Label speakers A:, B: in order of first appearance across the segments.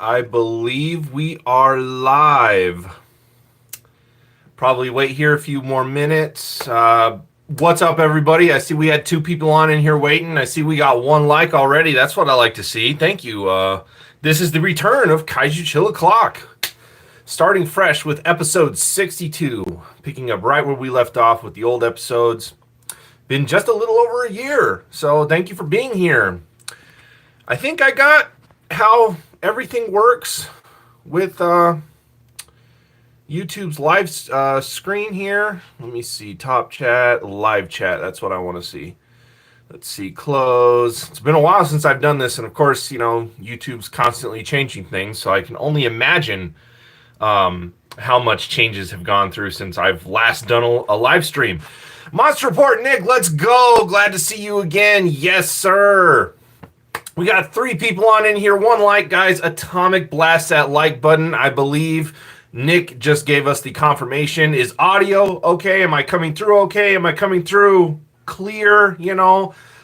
A: I believe we are live. Probably wait here a few more minutes. What's up, everybody? I see we had two people on in here waiting. I see we got one like already. That's what I like to see. Thank you. This is the return of Kaiju Chill O'Clock, starting fresh with episode 62, picking up right where we left off with the old episodes. Been just a little over a year, so thank you for being here. I think I got how everything works with YouTube's live screen here. Let me see. Top chat, live chat. That's what I want to see. Let's see. Close. It's been a while since I've done this. And of course, YouTube's constantly changing things. So I can only imagine how much changes have gone through since I've last done a live stream. Monster Report, Nick, let's go. Glad to see you again. Yes, sir. We got 3 people on in here. 1 like, guys. Atomic blast that like button. I believe Nick just gave us the confirmation. Is audio okay? Am I coming through okay? Am I coming through clear?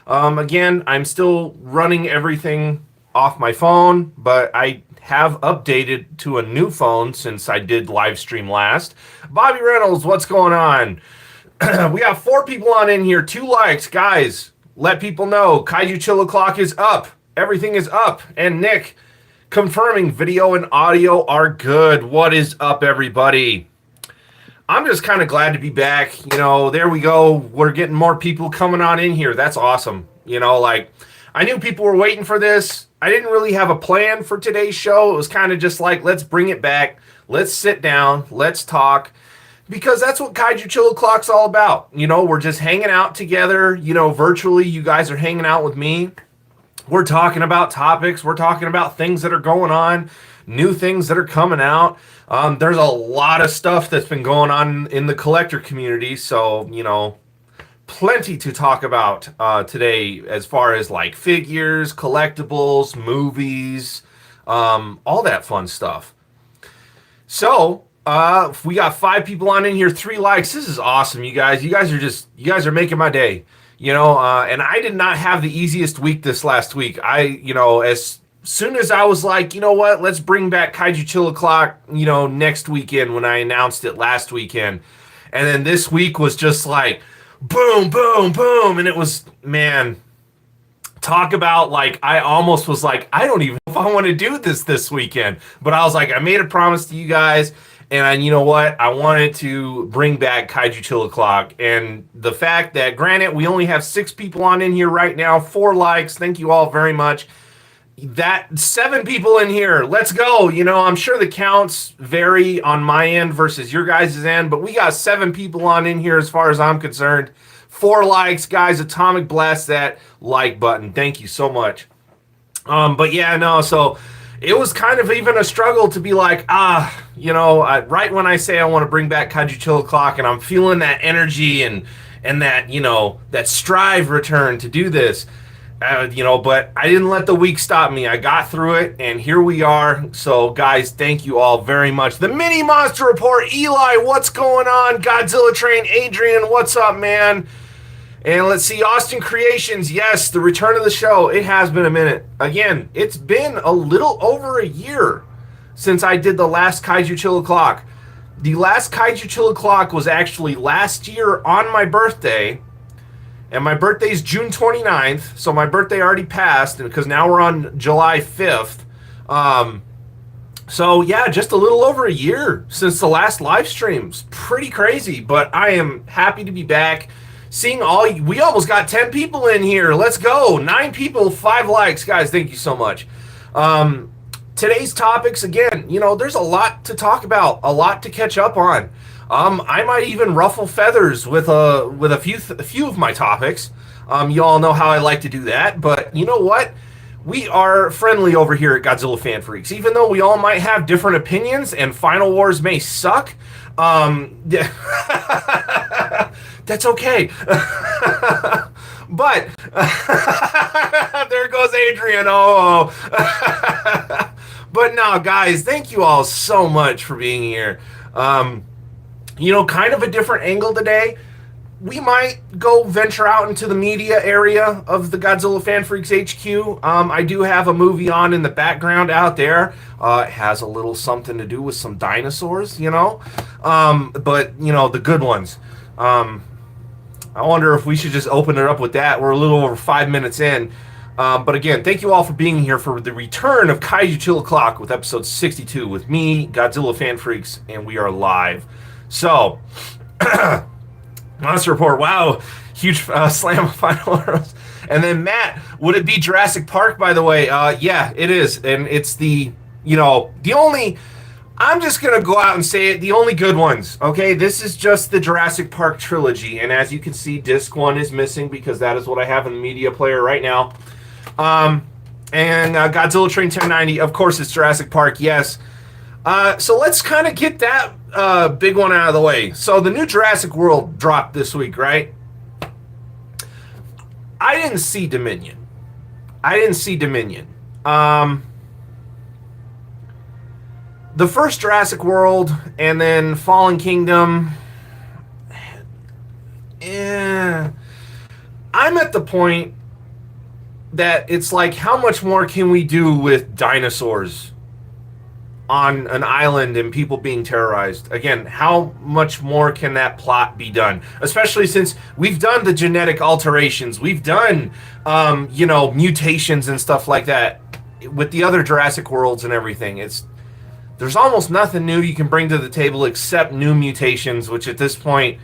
A: Again, I'm still running everything off my phone, but I have updated to a new phone since I did live stream last. Bobby Reynolds, what's going on? We got 4 people on in here. 2 likes. Guys, let people know. Kaiju Chill O'Clock is up. Everything is up. And Nick confirming video and audio are good. What is up, everybody? I'm just kind of glad to be back. There we go. We're getting more people coming on in here. That's awesome. I knew people were waiting for this. I didn't really have a plan for today's show. It was kind of just like, let's bring it back. Let's sit down. Let's talk. Because that's what Kaiju Chill O'Clock's all about. We're just hanging out together. Virtually, you guys are hanging out with me. We're talking about topics. We're talking about things that are going on, new things that are coming out. There's a lot of stuff that's been going on in the collector community. So, plenty to talk about today as far as like figures, collectibles, movies, all that fun stuff. So, we got 5 people on in here, 3 likes. This is awesome, you guys. You guys are making my day. And I did not have the easiest week this last week. As soon as I was like, what, let's bring back Kaiju Chill O'Clock, next weekend when I announced it last weekend. And then this week was just like, boom, boom, boom. And it was, man, talk about like, I almost was like, I don't even know if I want to do this weekend. But I was like, I made a promise to you guys. And you know what? I wanted to bring back Kaiju Chill O'Clock. And the fact that, granted, we only have 6 people on in here right now, 4 likes. Thank you all very much. That 7 people in here. Let's go. I'm sure the counts vary on my end versus your guys' end, but we got 7 people on in here as far as I'm concerned. 4 likes, guys. Atomic blast that like button. Thank you so much. So it was kind of even a struggle to be like, right when I say I want to bring back Kaiju Chill O'Clock and I'm feeling that energy and that, that strive return to do this, but I didn't let the week stop me. I got through it and here we are. So guys, thank you all very much. The mini monster report, Eli, what's going on? Godzilla Train, Adrian, what's up, man? And let's see, Austin Creations, yes, the return of the show. It has been a minute. Again, it's been a little over a year since I did the last Kaiju Chill O'Clock. The last Kaiju Chill O'Clock was actually last year on my birthday. And my birthday is June 29th, so my birthday already passed, because now we're on July 5th. So, yeah, just a little over a year since the last live streams. Pretty crazy, but I am happy to be back. Seeing we almost got 10 people in here. Let's go. 9 people, 5 likes. Guys, thank you so much. Today's topics, again, there's a lot to talk about, a lot to catch up on. I might even ruffle feathers with a few of my topics. You all know how I like to do that, but you know what? We are friendly over here at Godzilla Fan Freaks. Even though we all might have different opinions and Final Wars may suck, that's okay. But there goes Adrian. Oh. But no, guys, thank you all so much for being here. Kind of a different angle today. we might go venture out into the media area of the Godzilla Fan Freaks HQ. I do have a movie on in the background out there. It has a little something to do with some dinosaurs, you know, but you know, the good ones. I wonder if we should just open it up with that. We're a little over 5 minutes in. But again, thank you all for being here for the return of Kaiju Chill O'Clock with episode 62 with me, Godzilla Fan Freaks, and we are live. So, Monster Report, wow, huge slam of final arrows. And then Matt, would it be Jurassic Park, by the way? Yeah, it is. And it's the only... I'm just going to go out and say it, the only good ones, okay? This is just the Jurassic Park trilogy, and as you can see, disc 1 is missing because that is what I have in the media player right now. And Godzilla Train 1090, of course, it's Jurassic Park, yes. So let's kind of get that big one out of the way. So the new Jurassic World dropped this week, right? I didn't see Dominion. The first Jurassic World and then Fallen Kingdom. I'm at the point that it's like, how much more can we do with dinosaurs on an island and people being terrorized? Again, how much more can that plot be done? Especially since we've done the genetic alterations. We've done, mutations and stuff like that with the other Jurassic Worlds and everything. There's almost nothing new you can bring to the table except new mutations, which at this point,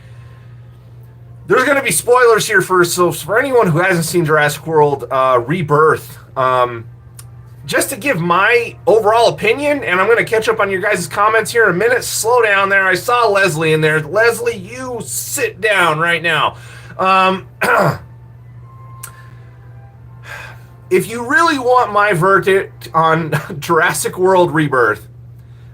A: there's going to be spoilers here first. So for anyone who hasn't seen Jurassic World Rebirth, just to give my overall opinion, and I'm going to catch up on your guys' comments here in a minute. Slow down there. I saw Leslie in there. Leslie, you sit down right now. If you really want my verdict on Jurassic World Rebirth,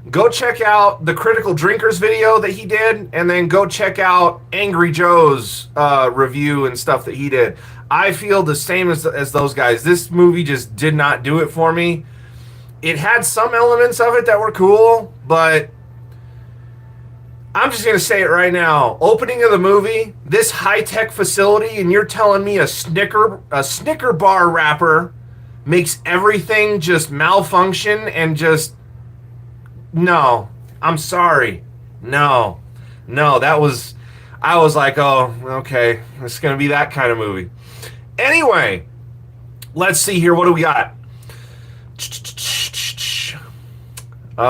A: go check out the Critical Drinkers video that he did, and then go check out Angry Joe's review and stuff that he did. I feel the same as those guys. This movie just did not do it for me. It had some elements of it that were cool, but I'm just going to say it right now. Opening of the movie, this high-tech facility, and you're telling me a Snicker bar wrapper makes everything just malfunction and just... No, I'm sorry. No, I was like, oh, okay, it's going to be that kind of movie. Anyway, let's see here. What do we got?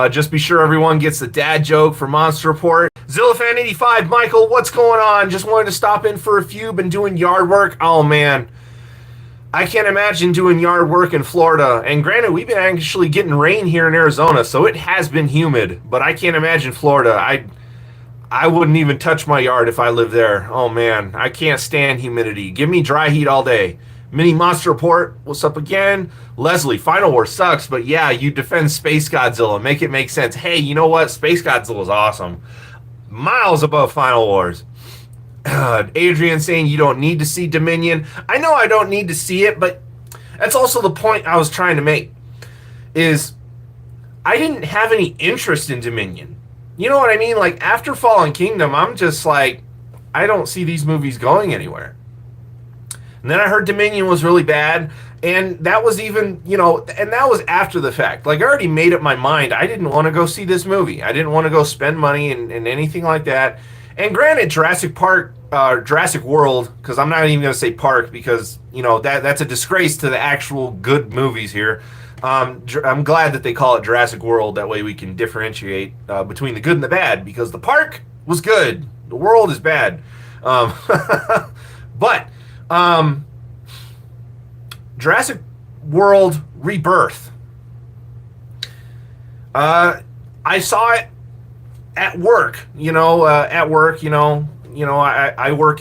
A: Just be sure everyone gets the dad joke for Monster Report. Zillafan85, Michael, what's going on? Just wanted to stop in for a few. Been doing yard work. Oh, man. I can't imagine doing yard work in Florida. And granted, we've been actually getting rain here in Arizona, so it has been humid. But I can't imagine Florida. I wouldn't even touch my yard if I lived there. Oh, man. I can't stand humidity. Give me dry heat all day. Mini Monster Report, what's up again? Leslie, Final War sucks, but yeah, you defend Space Godzilla. Make it make sense. Hey, you know what? Space Godzilla is awesome. Miles above Final Wars. Adrian saying you don't need to see Dominion. I know I don't need to see it, but that's also the point I was trying to make. Is I didn't have any interest in Dominion. You know what I mean? Like, after Fallen Kingdom, I'm just like, I don't see these movies going anywhere. And then I heard Dominion was really bad, and that was even, and that was after the fact. Like, I already made up my mind. I didn't want to go see this movie. I didn't want to go spend money and anything like that. And granted, Jurassic World, because I'm not even going to say park, because, that's a disgrace to the actual good movies here. I'm glad that they call it Jurassic World. That way we can differentiate between the good and the bad, because the park was good. The world is bad. But Jurassic World Rebirth. I saw it at work, I work in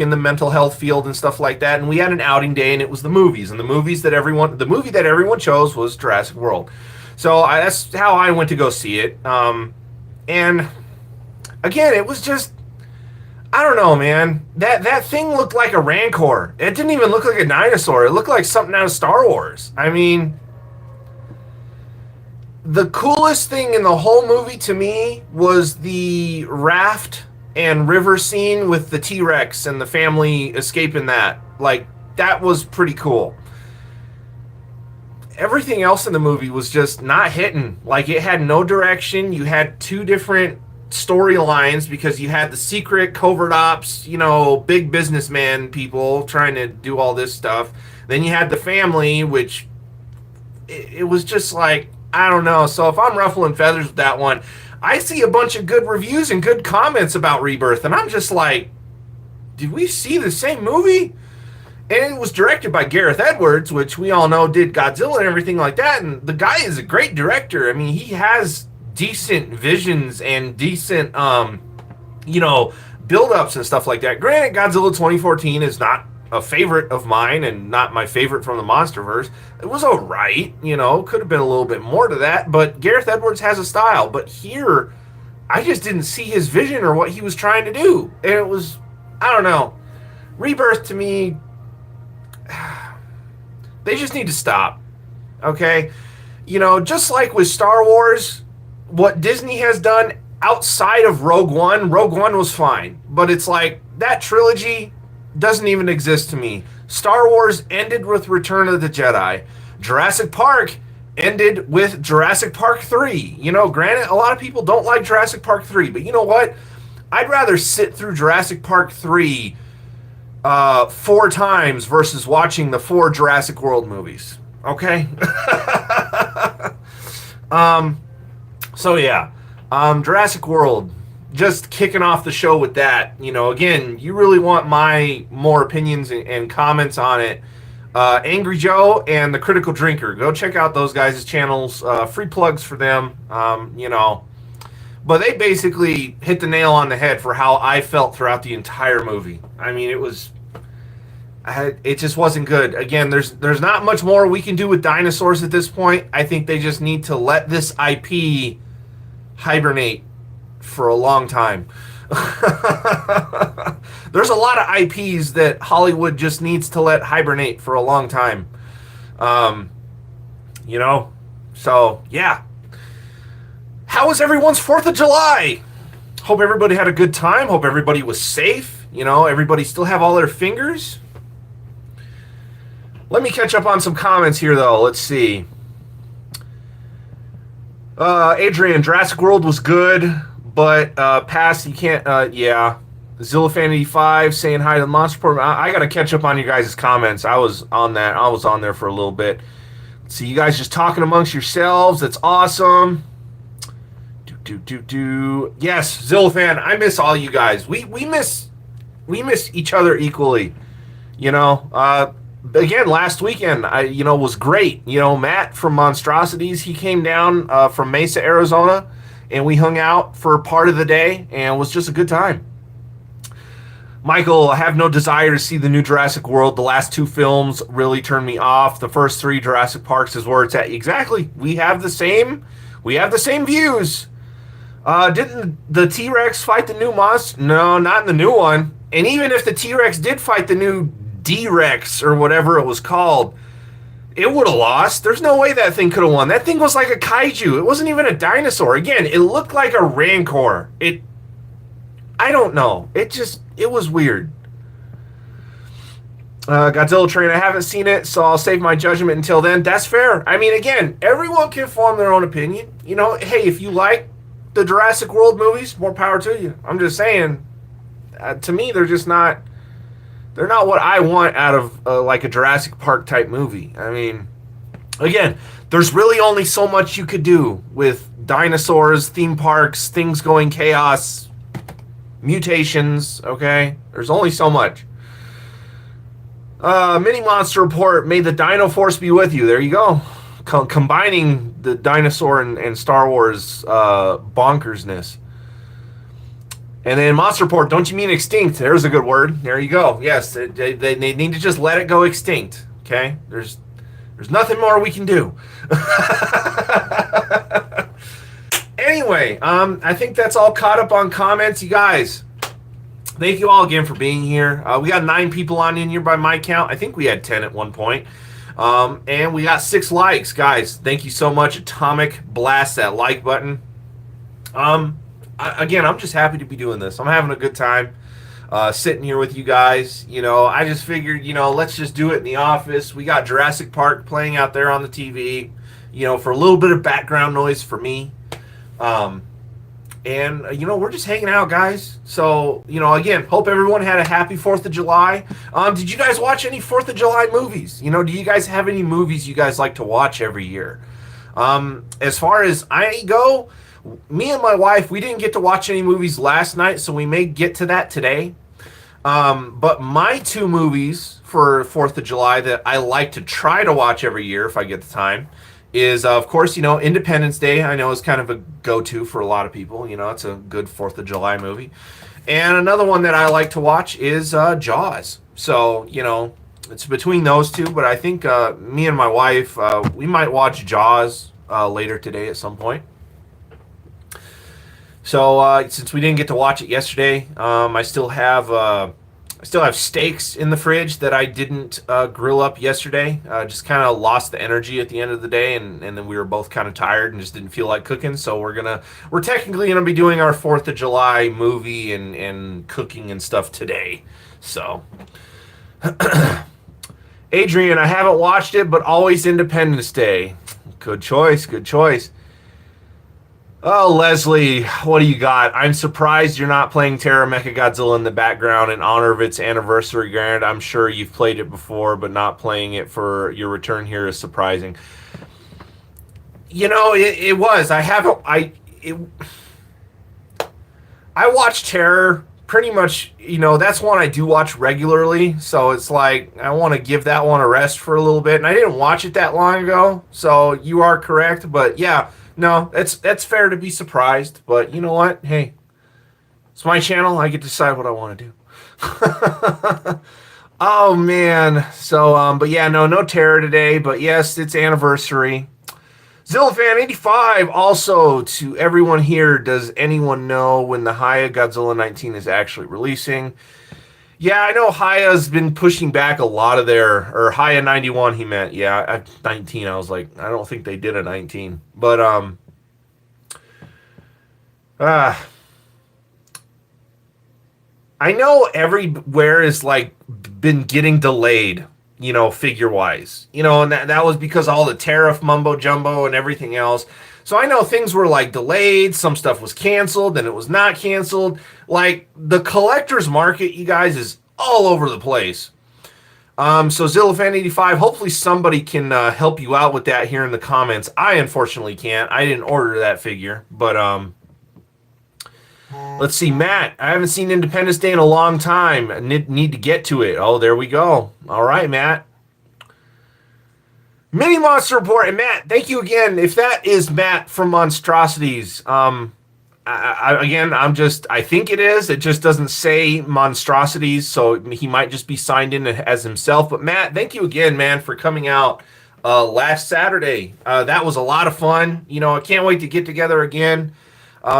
A: the mental health field and stuff like that, and we had an outing day, and it was the movies, and the movie that everyone chose was Jurassic World. So that's how I went to go see it. And again, it was just, I don't know, man. That thing looked like a Rancor. It didn't even look like a dinosaur. It looked like something out of Star Wars. I mean, the coolest thing in the whole movie to me was the raft and river scene with the T-Rex and the family escaping that. Like, that was pretty cool. Everything else in the movie was just not hitting. Like, it had no direction. You had two different storylines because you had the secret covert ops, you know, big businessman people trying to do all this stuff. Then you had the family, which it was just like, I don't know. So if I'm ruffling feathers with that one, I see a bunch of good reviews and good comments about Rebirth, and I'm just like, did we see the same movie? And it was directed by Gareth Edwards, which we all know did Godzilla and everything like that. And the guy is a great director. I mean, he has decent visions and decent, you know, build-ups and stuff like that. Granted, Godzilla 2014 is not a favorite of mine and not my favorite from the Monsterverse. It was all right, you know, could have been a little bit more to that. But Gareth Edwards has a style. But here, I just didn't see his vision or what he was trying to do. And it was, I don't know. Rebirth to me, they just need to stop, okay? You know, just like with Star Wars, what Disney has done outside of Rogue One was fine. But it's like, that trilogy doesn't even exist to me. Star Wars ended with Return of the Jedi. Jurassic Park ended with Jurassic Park 3. You know, granted, a lot of people don't like Jurassic Park 3, but you know what? I'd rather sit through Jurassic Park 3 4 times versus watching the 4 Jurassic World movies. Okay? So yeah. Jurassic World, just kicking off the show with that. You know, again, you really want my more opinions and comments on it. Angry Joe and the Critical Drinker. Go check out those guys' channels. Free plugs for them. You know. But they basically hit the nail on the head for how I felt throughout the entire movie. I mean, it just wasn't good. Again, there's not much more we can do with dinosaurs at this point. I think they just need to let this IP hibernate for a long time. There's a lot of IPs that Hollywood just needs to let hibernate for a long time. You know? So, yeah. How was everyone's 4th of July? Hope everybody had a good time. Hope everybody was safe. You know, everybody still have all their fingers. Let me catch up on some comments here, though. Let's see. Adrian, Jurassic World was good, but past, you can't, yeah. Zillafan85 saying hi to the Monster Report. I got to catch up on you guys' comments. I was on that. I was on there for a little bit. Let's see, you guys just talking amongst yourselves. That's awesome. Yes, Zillafan, I miss all you guys. We miss each other equally. You know, again, last weekend, was great. You know, Matt from Monstrosities, he came down from Mesa, Arizona, and we hung out for part of the day, and it was just a good time. Michael, I have no desire to see the new Jurassic World. The last 2 films really turned me off. The first 3 Jurassic Parks is where it's at. Exactly. We have the same views. Didn't the T-Rex fight the new monster? No, not in the new one. And even if the T-Rex did fight the new D-Rex or whatever it was called, it would have lost. There's no way that thing could have won. That thing was like a kaiju. It wasn't even a dinosaur. Again, it looked like a rancor. I don't know. It was weird. Godzilla Train, I haven't seen it, so I'll save my judgment until then. That's fair. I mean, again, everyone can form their own opinion. You know, hey, if you like the Jurassic World movies, more power to you. I'm just saying, to me, they're not what I want out of like a Jurassic Park type movie. I mean, again, there's really only so much you could do with dinosaurs, theme parks, things going chaos, mutations, okay? There's only so much. Mini Monster Report, may the Dino Force be with you. There you go. Combining the dinosaur and Star Wars bonkersness. And then Monster Report, don't you mean extinct? There's a good word. There you go. Yes, they need to just let it go extinct. Okay? There's nothing more we can do. Anyway, I think that's all caught up on comments. You guys, thank you all again for being here. We got 9 people on in here by my count. I think we had 10 at one point. And we got 6 likes. Guys, thank you so much. Atomic blast that like button. again, I'm just happy to be doing this. I'm having a good time sitting here with you guys. I just figured, let's just do it in the office. We got Jurassic Park playing out there on the TV, for a little bit of background noise for me. And, we're just hanging out, guys. So, again, hope everyone had a happy 4th of July. Did you guys watch any 4th of July movies? Do you guys have any movies you guys like to watch every year? As far as I go, me and my wife, we didn't get to watch any movies last night, so we may get to that today. But my two movies for 4th of July that I like to try to watch every year if I get the time is, of course, Independence Day. I know is kind of a go-to for a lot of people. It's a good 4th of July movie. And another one that I like to watch is Jaws. So, it's between those two, but I think me and my wife, we might watch Jaws later today at some point. So since we didn't get to watch it yesterday, I still have steaks in the fridge that I didn't grill up yesterday. Just kind of lost the energy at the end of the day, and then we were both kind of tired and just didn't feel like cooking. So we're technically gonna be doing our 4th of July movie and cooking and stuff today. So. Adrian, I haven't watched it, but always Independence Day. Good choice, good choice. Oh, Leslie, what do you got? I'm surprised you're not playing Terra Mechagodzilla in the background in honor of its anniversary. Granted, I'm sure you've played it before, but not playing it for your return here is surprising. It was. I watched Terror pretty much, that's one I do watch regularly. So it's like, I want to give that one a rest for a little bit. And I didn't watch it that long ago. So you are correct. But yeah, no, that's fair to be surprised. But you know what? Hey, it's my channel. I get to decide what I want to do. Oh, man. So, but yeah, no Terror today. But yes, it's anniversary. Zillafan85, also to everyone here, does anyone know when the Haya Godzilla 19 is actually releasing? Yeah, I know Haya's been pushing back a lot of or Haya 91 he meant. Yeah, 19, I was like, I don't think they did a 19. But, I know everywhere is like been getting delayed, figure wise, and that was because all the tariff mumbo jumbo and everything else. So I know things were like delayed, some stuff was canceled, then it was not canceled. Like the collector's market, you guys, is all over the place. So Zillafan85, hopefully somebody can help you out with that here in the comments. I unfortunately can't. I didn't order that figure, but let's see, Matt. I haven't seen Independence Day in a long time. I need to get to it. Oh, there we go. All right, Matt. Mini Monster Report. And Matt, thank you again. If that is Matt from Monstrosities, I think it is. It just doesn't say Monstrosities, so he might just be signed in as himself. But Matt, thank you again, man, for coming out last Saturday. That was a lot of fun. I can't wait to get together again.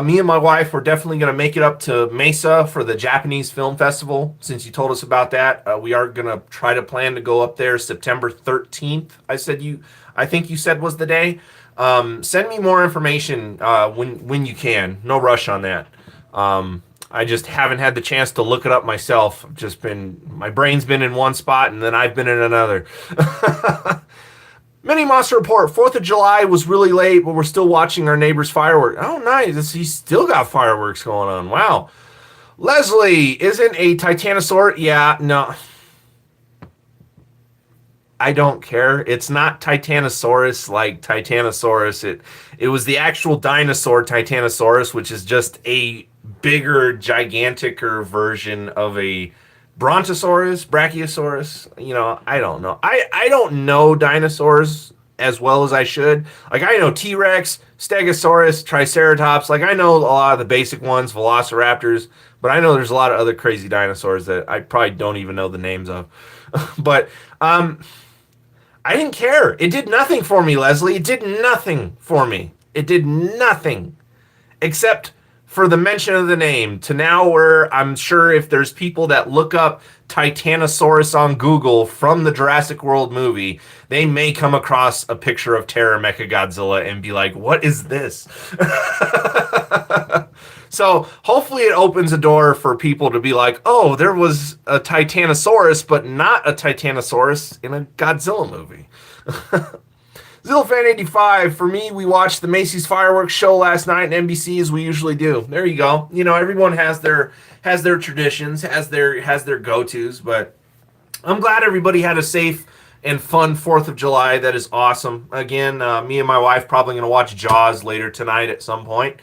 A: Me and my wife, we're definitely going to make it up to Mesa for the Japanese Film Festival. Since you told us about that, we are going to try to plan to go up there September 13th. I think you said was the day. Send me more information when you can. No rush on that. I just haven't had the chance to look it up myself. My brain's been in one spot and then I've been in another. Mini Monster Report, 4th of July was really late, but we're still watching our neighbor's fireworks. Oh, nice. He's still got fireworks going on. Wow. Leslie, isn't a Titanosaur? Yeah, no. I don't care. It's not Titanosaurus like Titanosaurus. It was the actual dinosaur Titanosaurus, which is just a bigger, giganticer version of a Brontosaurus, Brachiosaurus, I don't know. I don't know dinosaurs as well as I should. Like, I know T-Rex, Stegosaurus, Triceratops. Like, I know a lot of the basic ones, Velociraptors, but I know there's a lot of other crazy dinosaurs that I probably don't even know the names of. But I didn't care. It did nothing for me, Leslie. It did nothing for me. It did nothing except for the mention of the name, to now where I'm sure if there's people that look up Titanosaurus on Google from the Jurassic World movie, they may come across a picture of Terra Mechagodzilla and be like, what is this? So hopefully it opens a door for people to be like, oh, there was a Titanosaurus, but not a Titanosaurus in a Godzilla movie. Zillfan85, for me, we watched the Macy's fireworks show last night in NBC as we usually do. There you go. You know, everyone has their traditions, has their go-tos, but I'm glad everybody had a safe and fun 4th of July. That is awesome. Again, me and my wife probably going to watch Jaws later tonight at some point.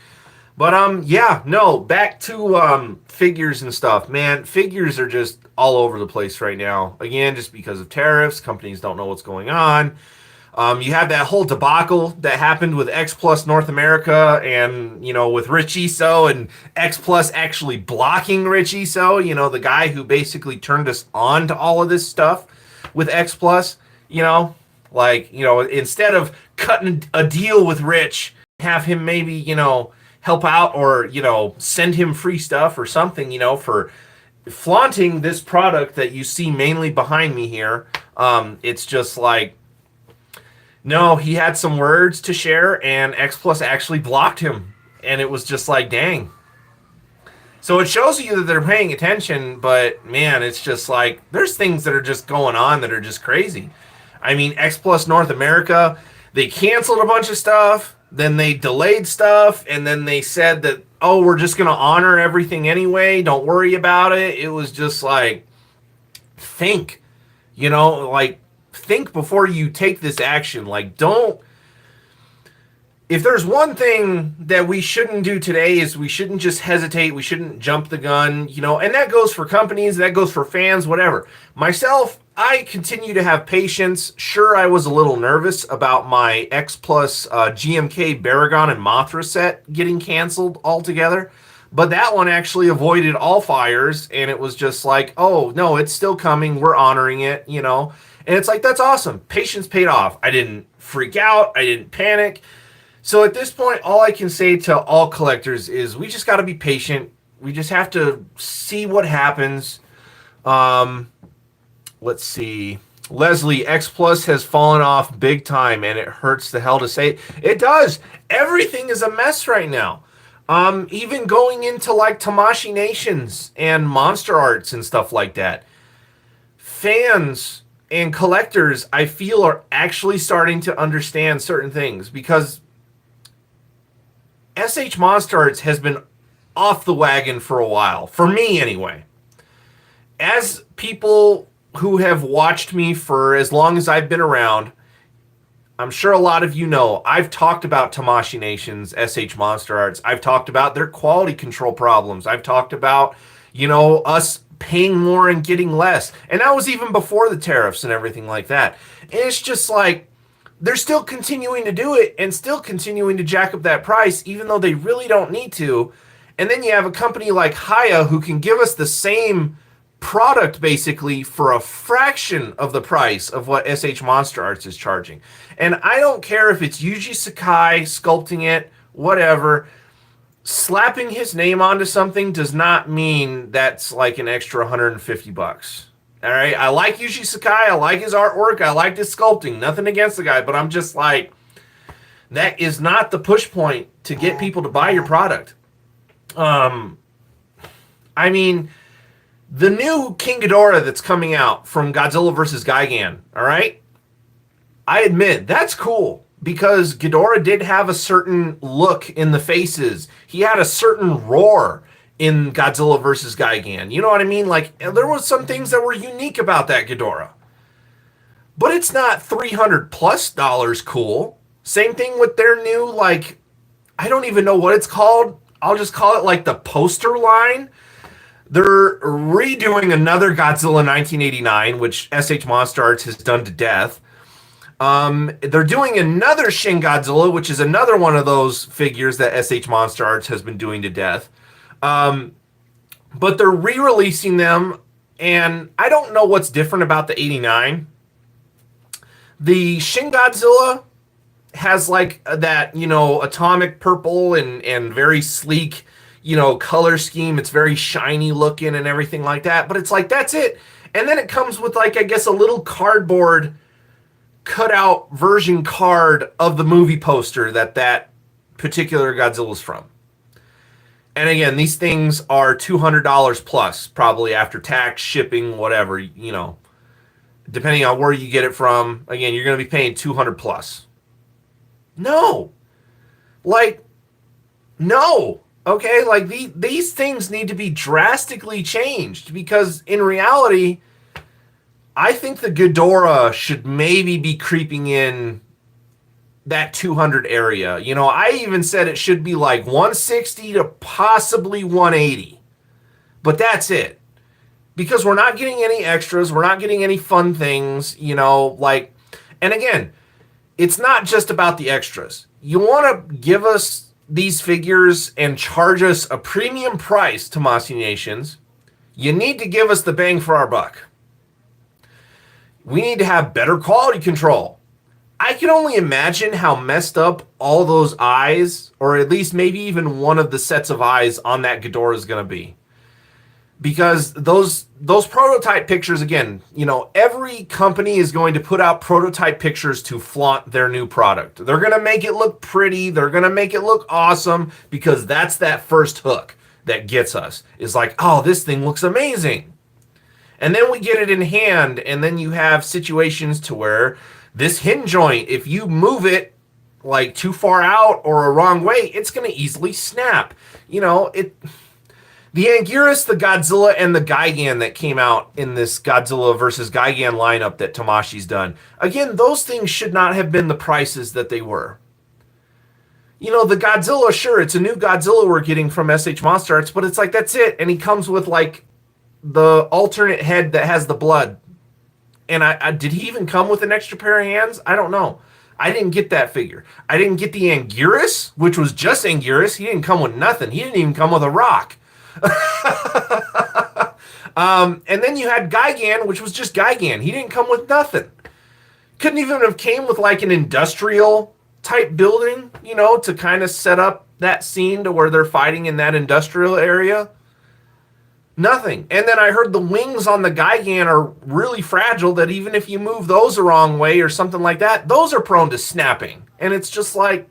A: But yeah, no, back to figures and stuff. Man, figures are just all over the place right now. Again, just because of tariffs, companies don't know what's going on. You have that whole debacle that happened with X Plus North America and, you know, with Rich Iso and X Plus actually blocking Rich Iso, you know, the guy who basically turned us on to all of this stuff with X Plus, you know, like, you know, instead of cutting a deal with Rich, have him maybe, you know, help out or, you know, send him free stuff or something, you know, for flaunting this product that you see mainly behind me here. It's just like, no, he had some words to share, and X Plus actually blocked him, and it was just like, dang. So it shows you that they're paying attention, but man, it's just like there's things that are just going on that are just crazy. I mean, X Plus North America, they canceled a bunch of stuff, then they delayed stuff, and then they said that, oh, we're just going to honor everything anyway. Don't worry about it. It was just like, think, you know, like, think before you take this action. Like, don't. If there's one thing that we shouldn't do today is we shouldn't just hesitate. We shouldn't jump the gun, you know, and that goes for companies, that goes for fans, whatever. Myself, I continue to have patience. Sure, I was a little nervous about my X Plus GMK Baragon and Mothra set getting canceled altogether, but that one actually avoided all fires, and it was just like, oh, no, it's still coming. We're honoring it, you know. And it's like, that's awesome. Patience paid off. I didn't freak out. I didn't panic. So at this point, all I can say to all collectors is we just got to be patient. We just have to see what happens. Let's see. Leslie, X Plus has fallen off big time, and it hurts the hell to say. It does. Everything is a mess right now. Even going into like Tamashii Nations and Monster Arts and stuff like that. Fans and collectors, I feel, are actually starting to understand certain things because SH Monster Arts has been off the wagon for a while, for me anyway. As people who have watched me for as long as I've been around, I'm sure a lot of you know, I've talked about Tamashii Nations, SH Monster Arts. I've talked about their quality control problems. I've talked about, you know, us paying more and getting less. And that was even before the tariffs and everything like that. And it's just like, they're still continuing to do it and still continuing to jack up that price, even though they really don't need to. And then you have a company like Haya who can give us the same product basically for a fraction of the price of what SH Monster Arts is charging. And I don't care if it's Yuji Sakai sculpting it, whatever. Slapping his name onto something does not mean that's like an extra $150. All right, I like Yuji Sakai, I like his artwork, I like his sculpting, nothing against the guy, but I'm just like, that is not the push point to get people to buy your product. I mean, the new King Ghidorah that's coming out from Godzilla vs. Gigan, all right? I admit, that's cool, because Ghidorah did have a certain look in the faces. He had a certain roar in Godzilla vs. Gigan. You know what I mean? Like, there was some things that were unique about that Ghidorah. But it's not $300+ cool. Same thing with their new, like, I don't even know what it's called. I'll just call it, like, the poster line. They're redoing another Godzilla 1989, which SH Monster Arts has done to death. They're doing another Shin Godzilla, which is another one of those figures that SH Monster Arts has been doing to death. But they're re-releasing them, and I don't know what's different about the 89. The Shin Godzilla has like that, you know, atomic purple and very sleek, you know, color scheme. It's very shiny looking and everything like that. But it's like, that's it. And then it comes with like, I guess, a little cardboard cutout version card of the movie poster that particular Godzilla's from. And again, these things are $200 plus, probably after tax, shipping, whatever, depending on where you get it from. Again, you're going to be paying 200 plus. No. Like, no. Okay, like these things need to be drastically changed because in reality, I think the Ghidorah should maybe be creeping in that 200 area. I even said it should be like 160 to possibly 180. But that's it. Because we're not getting any extras, we're not getting any fun things, and again, it's not just about the extras. You want to give us these figures and charge us a premium price, Tamashii Nations. You need to give us the bang for our buck. We need to have better quality control. I can only imagine how messed up all those eyes, or at least maybe even one of the sets of eyes on that Ghidorah is going to be. Because those prototype pictures, again, every company is going to put out prototype pictures to flaunt their new product. They're going to make it look pretty. They're going to make it look awesome because that's that first hook that gets us. It's like, oh, this thing looks amazing. And then we get it in hand, and then you have situations to where this hinge joint, if you move it like too far out or a wrong way, it's going to easily snap. The Anguirus, the Godzilla, and the Gigan that came out in this Godzilla versus Gigan lineup that Tamashii's done, again, those things should not have been the prices that they were. The Godzilla, sure, it's a new Godzilla we're getting from SH Monster Arts, but it's like, that's it. And he comes with like the alternate head that has the blood. And I did he even come with an extra pair of hands? I don't know. I didn't get that figure. I didn't get the Anguirus, which was just Anguirus. He didn't come with nothing. He didn't even come with a rock. And then you had Gigan, which was just Gigan. He didn't come with nothing. Couldn't even have came with like an industrial type building, to kind of set up that scene to where they're fighting in that industrial area. Nothing. And then I heard the wings on the Gigan are really fragile, that even if you move those the wrong way or something like that, those are prone to snapping. And it's just like,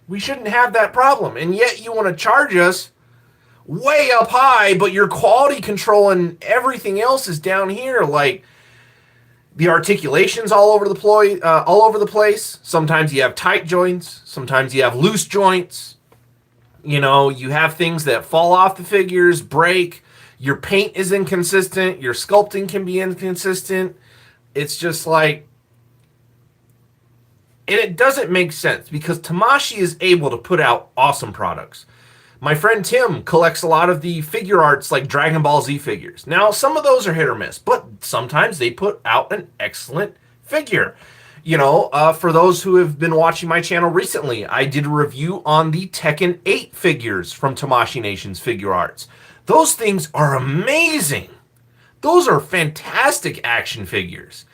A: we shouldn't have that problem. And yet you want to charge us way up high, but your quality control and everything else is down here. Like, the articulation's all over the place. Sometimes you have tight joints. Sometimes you have loose joints. You have things that fall off the figures, break. Your paint is inconsistent. Your sculpting can be inconsistent. It's just like, and it doesn't make sense because Tamashii is able to put out awesome products. My friend Tim collects a lot of the figure arts like Dragon Ball Z figures. Now, some of those are hit or miss, but sometimes they put out an excellent figure. For those who have been watching my channel recently, I did a review on the Tekken 8 figures from Tamashii Nations Figure Arts. Those things are amazing. Those are fantastic action figures.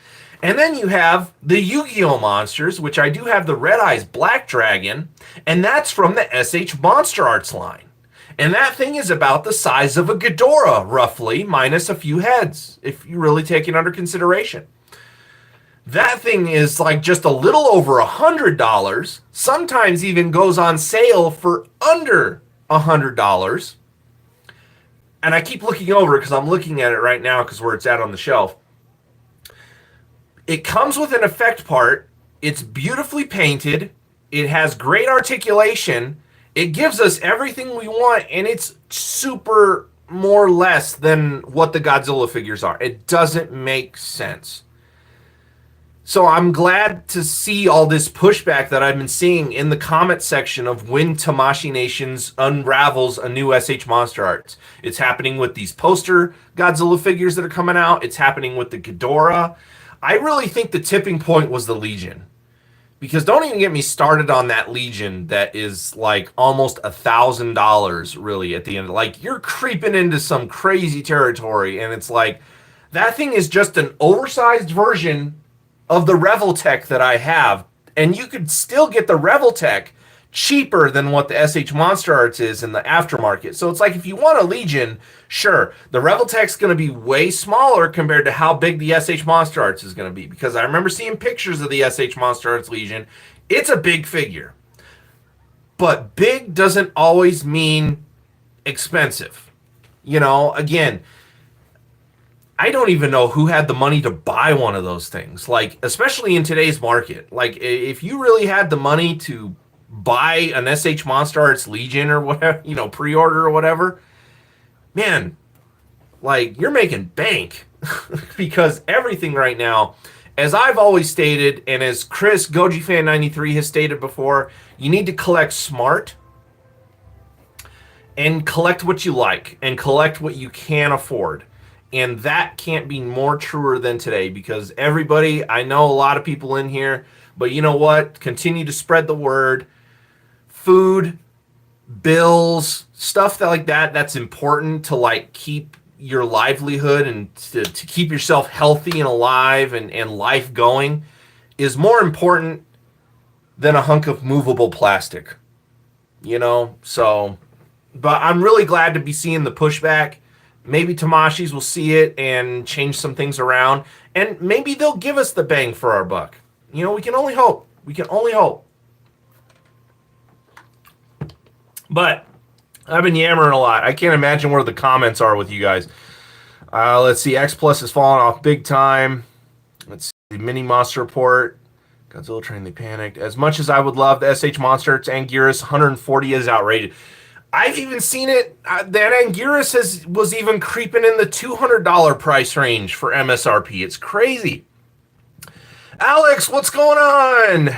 A: And then you have the Yu-Gi-Oh! Monsters, which I do have the Red Eyes Black Dragon, and that's from the SH Monster Arts line. And that thing is about the size of a Ghidorah, roughly, minus a few heads, if you really take it under consideration. That thing is like just a little over $100, sometimes even goes on sale for under $100. And I keep looking over because I'm looking at it right now because where it's at on the shelf. It comes with an effect part. It's beautifully painted. It has great articulation. It gives us everything we want, and it's super more or less than what the Godzilla figures are. It doesn't make sense. So I'm glad to see all this pushback that I've been seeing in the comment section of when Tamashii Nations unravels a new SH Monster Arts. It's happening with these poster Godzilla figures that are coming out. It's happening with the Ghidorah. I really think the tipping point was the Legion. Because don't even get me started on that Legion that is like almost $1,000 really at the end. Like, you're creeping into some crazy territory, and it's like, that thing is just an oversized version of the Revoltech that I have, and you could still get the Revoltech cheaper than what the SH Monster Arts is in the aftermarket. So it's like, if you want a Legion, sure, the Revoltech's going to be way smaller compared to how big the SH Monster Arts is going to be, because I remember seeing pictures of the SH Monster Arts Legion. It's a big figure. But big doesn't always mean expensive. You know, again, I don't even know who had the money to buy one of those things. Like, especially in today's market. Like, if you really had the money to buy an SH Monster Arts Legion or whatever, you know, pre-order or whatever, man, like, you're making bank. Because everything right now, as I've always stated, and as Chris Goji Fan 93 has stated before, you need to collect smart and collect what you like and collect what you can afford. And that can't be more truer than today, because everybody, I know a lot of people in here, but you know what? Continue to spread the word. Food, bills, stuff that like that, that's important to like keep your livelihood and to keep yourself healthy and alive and life going is more important than a hunk of movable plastic. You know? So, but I'm really glad to be seeing the pushback. Maybe Tamashi's will see it and change some things around. And maybe they'll give us the bang for our buck. You know, we can only hope. We can only hope. But I've been yammering a lot. I can't imagine where the comments are with you guys. Let's see. X Plus has fallen off big time. Let's see. The Mini Monster Report. Godzilla Train, they panicked. As much as I would love the SH Monster, it's Anguirus. 140 is outrageous. I've even seen it. That Anguirus was even creeping in the $200 price range for MSRP. It's crazy. Alex, what's going on?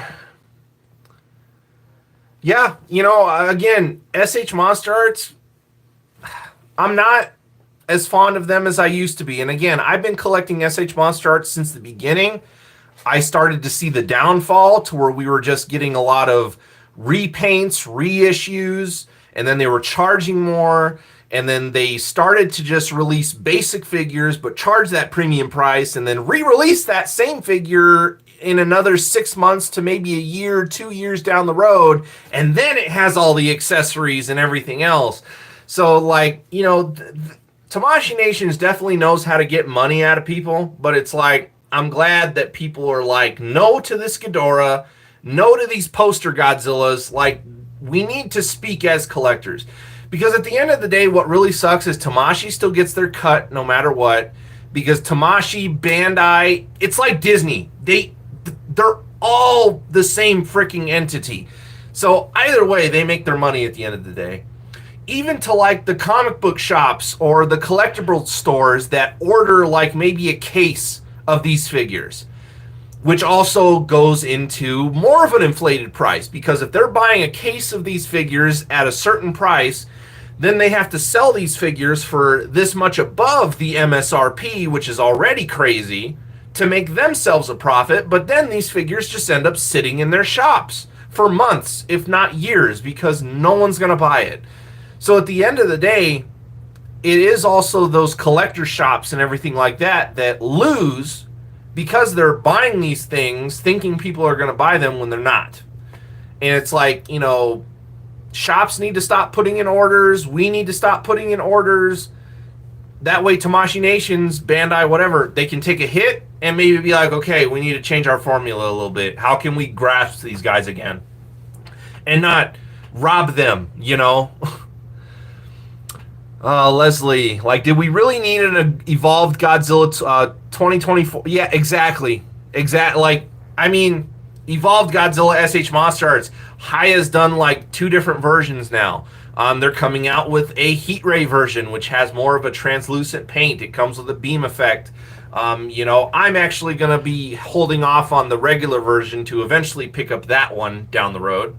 A: Yeah, you know, again, SH Monster Arts, I'm not as fond of them as I used to be. And again, I've been collecting SH Monster Arts since the beginning. I started to see the downfall to where we were just getting a lot of repaints, reissues, and then they were charging more, and then they started to just release basic figures but charge that premium price and then re-release that same figure in another 6 months to maybe a year, 2 years down the road, and then it has all the accessories and everything else. So, like, you know, Tamashii Nations definitely knows how to get money out of people, but it's like, I'm glad that people are like, no to this Ghidorah, no to these poster Godzillas. Like, we need to speak as collectors, because at the end of the day, what really sucks is Tamashii still gets their cut no matter what, because Tamashii, Bandai, it's like Disney. They're all the same freaking entity. So either way, they make their money at the end of the day. Even to like the comic book shops or the collectible stores that order like maybe a case of these figures, which also goes into more of an inflated price, because if they're buying a case of these figures at a certain price, then they have to sell these figures for this much above the MSRP, which is already crazy, to make themselves a profit. But then these figures just end up sitting in their shops for months, if not years, because no one's going to buy it. So at the end of the day, it is also those collector shops and everything like that that lose, because they're buying these things thinking people are going to buy them when they're not. And it's like, you know, shops need to stop putting in orders. We need to stop putting in orders. That way Tamashii Nations, Bandai, whatever, they can take a hit and maybe be like, okay, we need to change our formula a little bit. How can we grasp these guys again? And not rob them, you know? Leslie, like, did we really need an evolved Godzilla 2024? Yeah, exactly. Like, I mean, evolved Godzilla SH Monster Arts. Haya's done like 2 different versions now. They're coming out with a heat ray version, which has more of a translucent paint. It comes with a beam effect. You know, I'm actually going to be holding off on the regular version to eventually pick up that one down the road.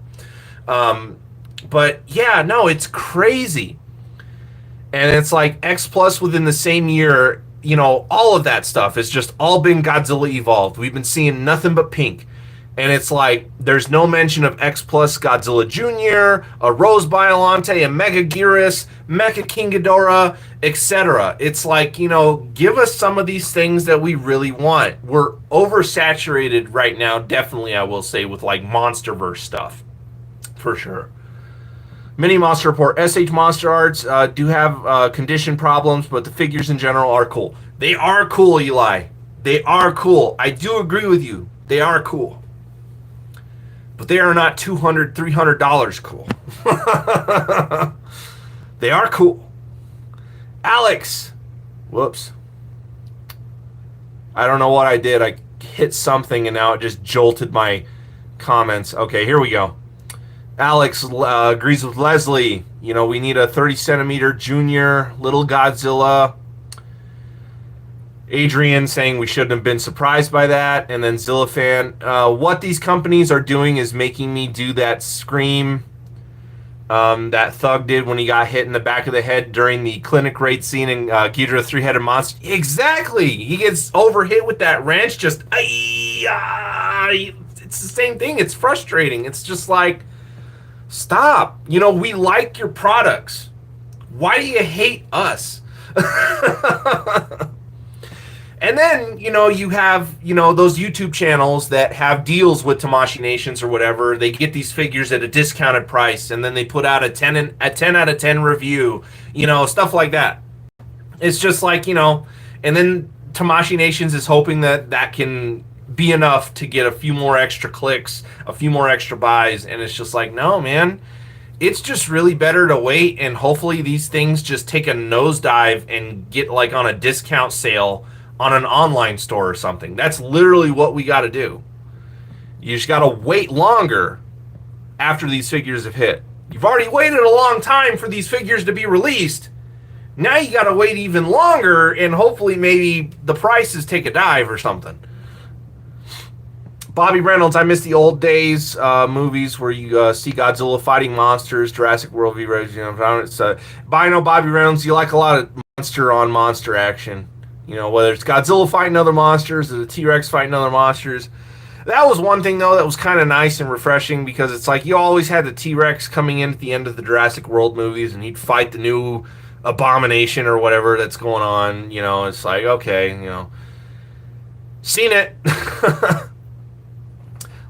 A: But yeah, no, it's crazy. And it's like X Plus within the same year, you know, all of that stuff has just all been Godzilla evolved. We've been seeing nothing but pink. And it's like, there's no mention of X Plus Godzilla Jr., a Rose Biollante, a Mega Gearus, Mecha King Ghidorah, etc. It's like, you know, give us some of these things that we really want. We're oversaturated right now, definitely, I will say, with like Monsterverse stuff. For sure. Mini Monster Report. SH Monster Arts do have condition problems, but the figures in general are cool. They are cool, Eli. They are cool. I do agree with you. They are cool. but they are not $200, $300 cool. They are cool. Alex, whoops. I don't know what I did. I hit something and now it just jolted my comments. Okay, here we go. Alex agrees with Leslie. You know, we need a 30 centimeter junior little Godzilla. Adrian saying we shouldn't have been surprised by that. And then Zillafan. What these companies are doing is making me do that scream that Thug did when he got hit in the back of the head during the clinic raid scene in Ghidorah Three-Headed Monster. Exactly. He gets overhit with that wrench. Just, it's the same thing. It's frustrating. It's just like, stop. You know, we like your products. Why do you hate us? And then, you know, you have, you know, those YouTube channels that have deals with Tamashii Nations or whatever. They get these figures at a discounted price, and then they put out a 10 out of 10 review, you know, stuff like that. It's just like, you know, and then Tamashii Nations is hoping that that can be enough to get a few more extra clicks, a few more extra buys, and it's just like, no, man. It's just really better to wait, and hopefully these things just take a nosedive and get like on a discount sale on an online store or something. That's literally what we got to do. You just got to wait longer after these figures have hit. You've already waited a long time for these figures to be released. Now you got to wait even longer, and hopefully maybe the prices take a dive or something. Bobby Reynolds, I miss the old days movies where you see Godzilla fighting monsters, Jurassic World v. But I know, Bobby Reynolds, you like a lot of monster on monster action. You know, whether it's Godzilla fighting other monsters or the T-Rex fighting other monsters. That was one thing, though, that was kind of nice and refreshing, because it's like you always had the T-Rex coming in at the end of the Jurassic World movies, and he'd fight the new abomination or whatever that's going on. You know, it's like, okay, you know. Seen it.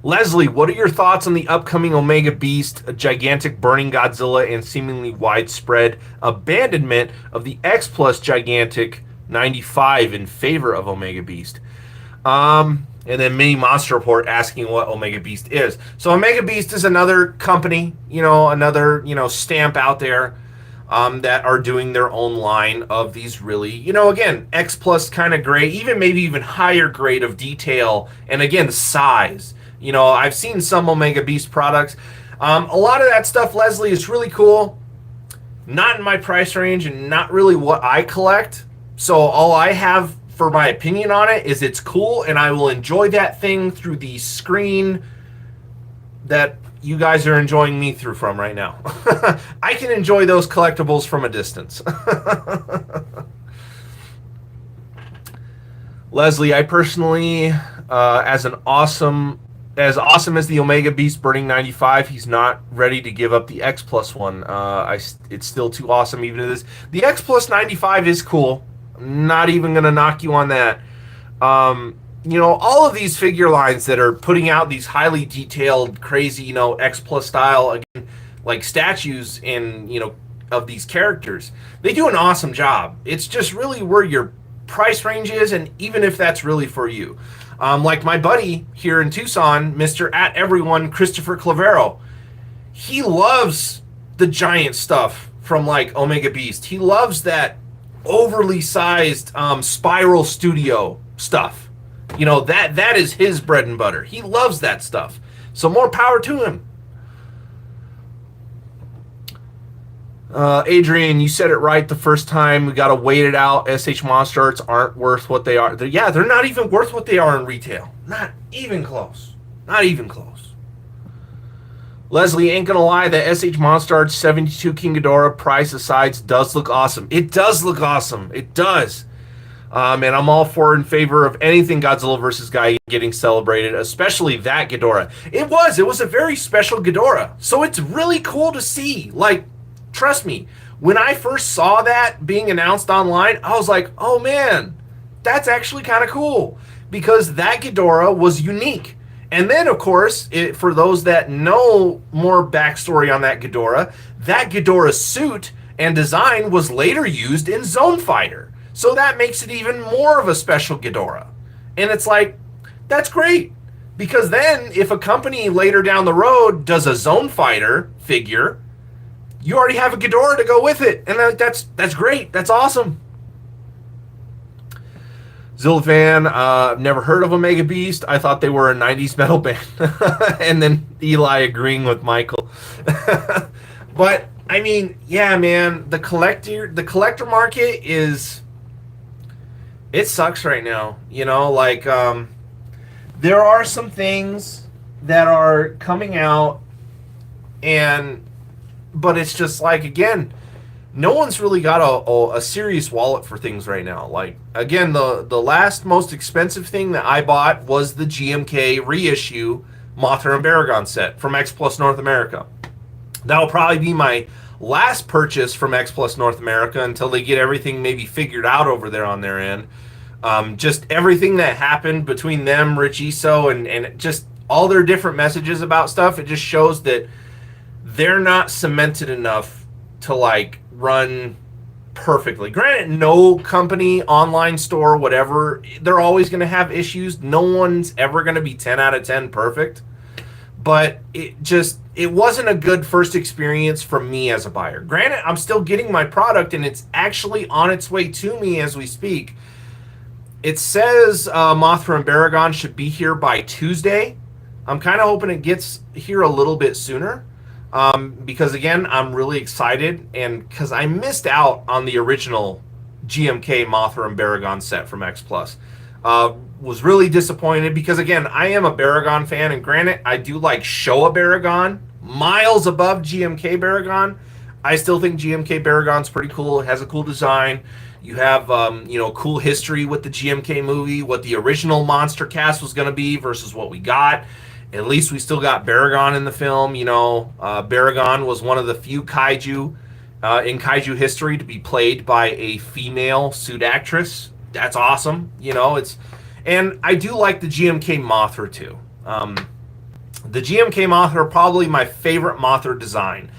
A: Leslie, what are your thoughts on the upcoming Omega Beast, a gigantic burning Godzilla, and seemingly widespread abandonment of the X Plus gigantic 95 in favor of Omega Beast? And then Mini Monster Report asking what Omega Beast is. So Omega Beast is another company, you know, another, you know, stamp out there that are doing their own line of these really, you know, again, X Plus kind of grade, even maybe even higher grade of detail, and again, size. You know, I've seen some Omega Beast products. A lot of that stuff, Leslie, is really cool. Not in my price range and not really what I collect. So all I have for my opinion on it is it's cool, and I will enjoy that thing through the screen that you guys are enjoying me through from right now. I can enjoy those collectibles from a distance. Leslie, I personally, as awesome as the Omega Beast Burning 95, he's not ready to give up the X Plus one. It's still too awesome even to this. The X Plus 95 is cool. Not even going to knock you on that. You know, all of these figure lines that are putting out these highly detailed, crazy, you know, X Plus style, again, like statues in, you know, of these characters, they do an awesome job. It's just really where your price range is, and even if that's really for you. Like my buddy here in Tucson, Mr. At Everyone, Christopher Clavero, he loves the giant stuff from like Omega Beast. He loves that overly sized Spiral Studio stuff. You know, that is his bread and butter. He loves that stuff. So more power to him. Adrian, you said it right the first time. We got to wait it out. SH Monster Arts aren't worth what they are. They're not even worth what they are in retail. Not even close. Not even close. Leslie, ain't gonna lie, the SH Monster Arts 72 King Ghidorah, price aside, does look awesome. It does look awesome. It does. And I'm all in favor of anything Godzilla vs. Guy getting celebrated, especially that Ghidorah. It was a very special Ghidorah. So it's really cool to see. Like, trust me, when I first saw that being announced online, I was like, oh man, that's actually kind of cool. Because that Ghidorah was unique. And then, of course, for those that know more backstory on that Ghidorah suit and design was later used in Zone Fighter. So that makes it even more of a special Ghidorah. And it's like, that's great. Because then if a company later down the road does a Zone Fighter figure, you already have a Ghidorah to go with it. And that's great. That's awesome. Zillifan, I've never heard of Omega Beast. I thought they were a 90s metal band. And then Eli agreeing with Michael. But, I mean, yeah, man, the collector market is, it sucks right now. You know, like, there are some things that are coming out, but it's just like, again, no one's really got a serious wallet for things right now. Like, again, the last most expensive thing that I bought was the GMK reissue Mothra and Baragon set from X Plus North America. That'll probably be my last purchase from X Plus North America until they get everything maybe figured out over there on their end. Just everything that happened between them, Rich Iso, and just all their different messages about stuff, it just shows that they're not cemented enough to, like, run perfectly. Granted, no company, online store, whatever, they're always going to have issues. No one's ever going to be 10 out of 10 perfect. But it wasn't a good first experience for me as a buyer. Granted, I'm still getting my product, and it's actually on its way to me as we speak. It says Mothra and Baragon should be here by Tuesday. I'm kind of hoping it gets here a little bit sooner. Because, again, I'm really excited, and because I missed out on the original GMK Mothra and Baragon set from X Plus. Was really disappointed because, again, I am a Baragon fan, and granted, I do like Showa Baragon miles above GMK Baragon. I still think GMK Baragon's pretty cool. It has a cool design. You have, cool history with the GMK movie, what the original monster cast was going to be versus what we got. At least we still got Baragon in the film. You know, Baragon was one of the few kaiju in kaiju history to be played by a female suit actress. That's awesome. You know, and I do like the GMK Mothra too. The GMK Mothra, probably my favorite Mothra design.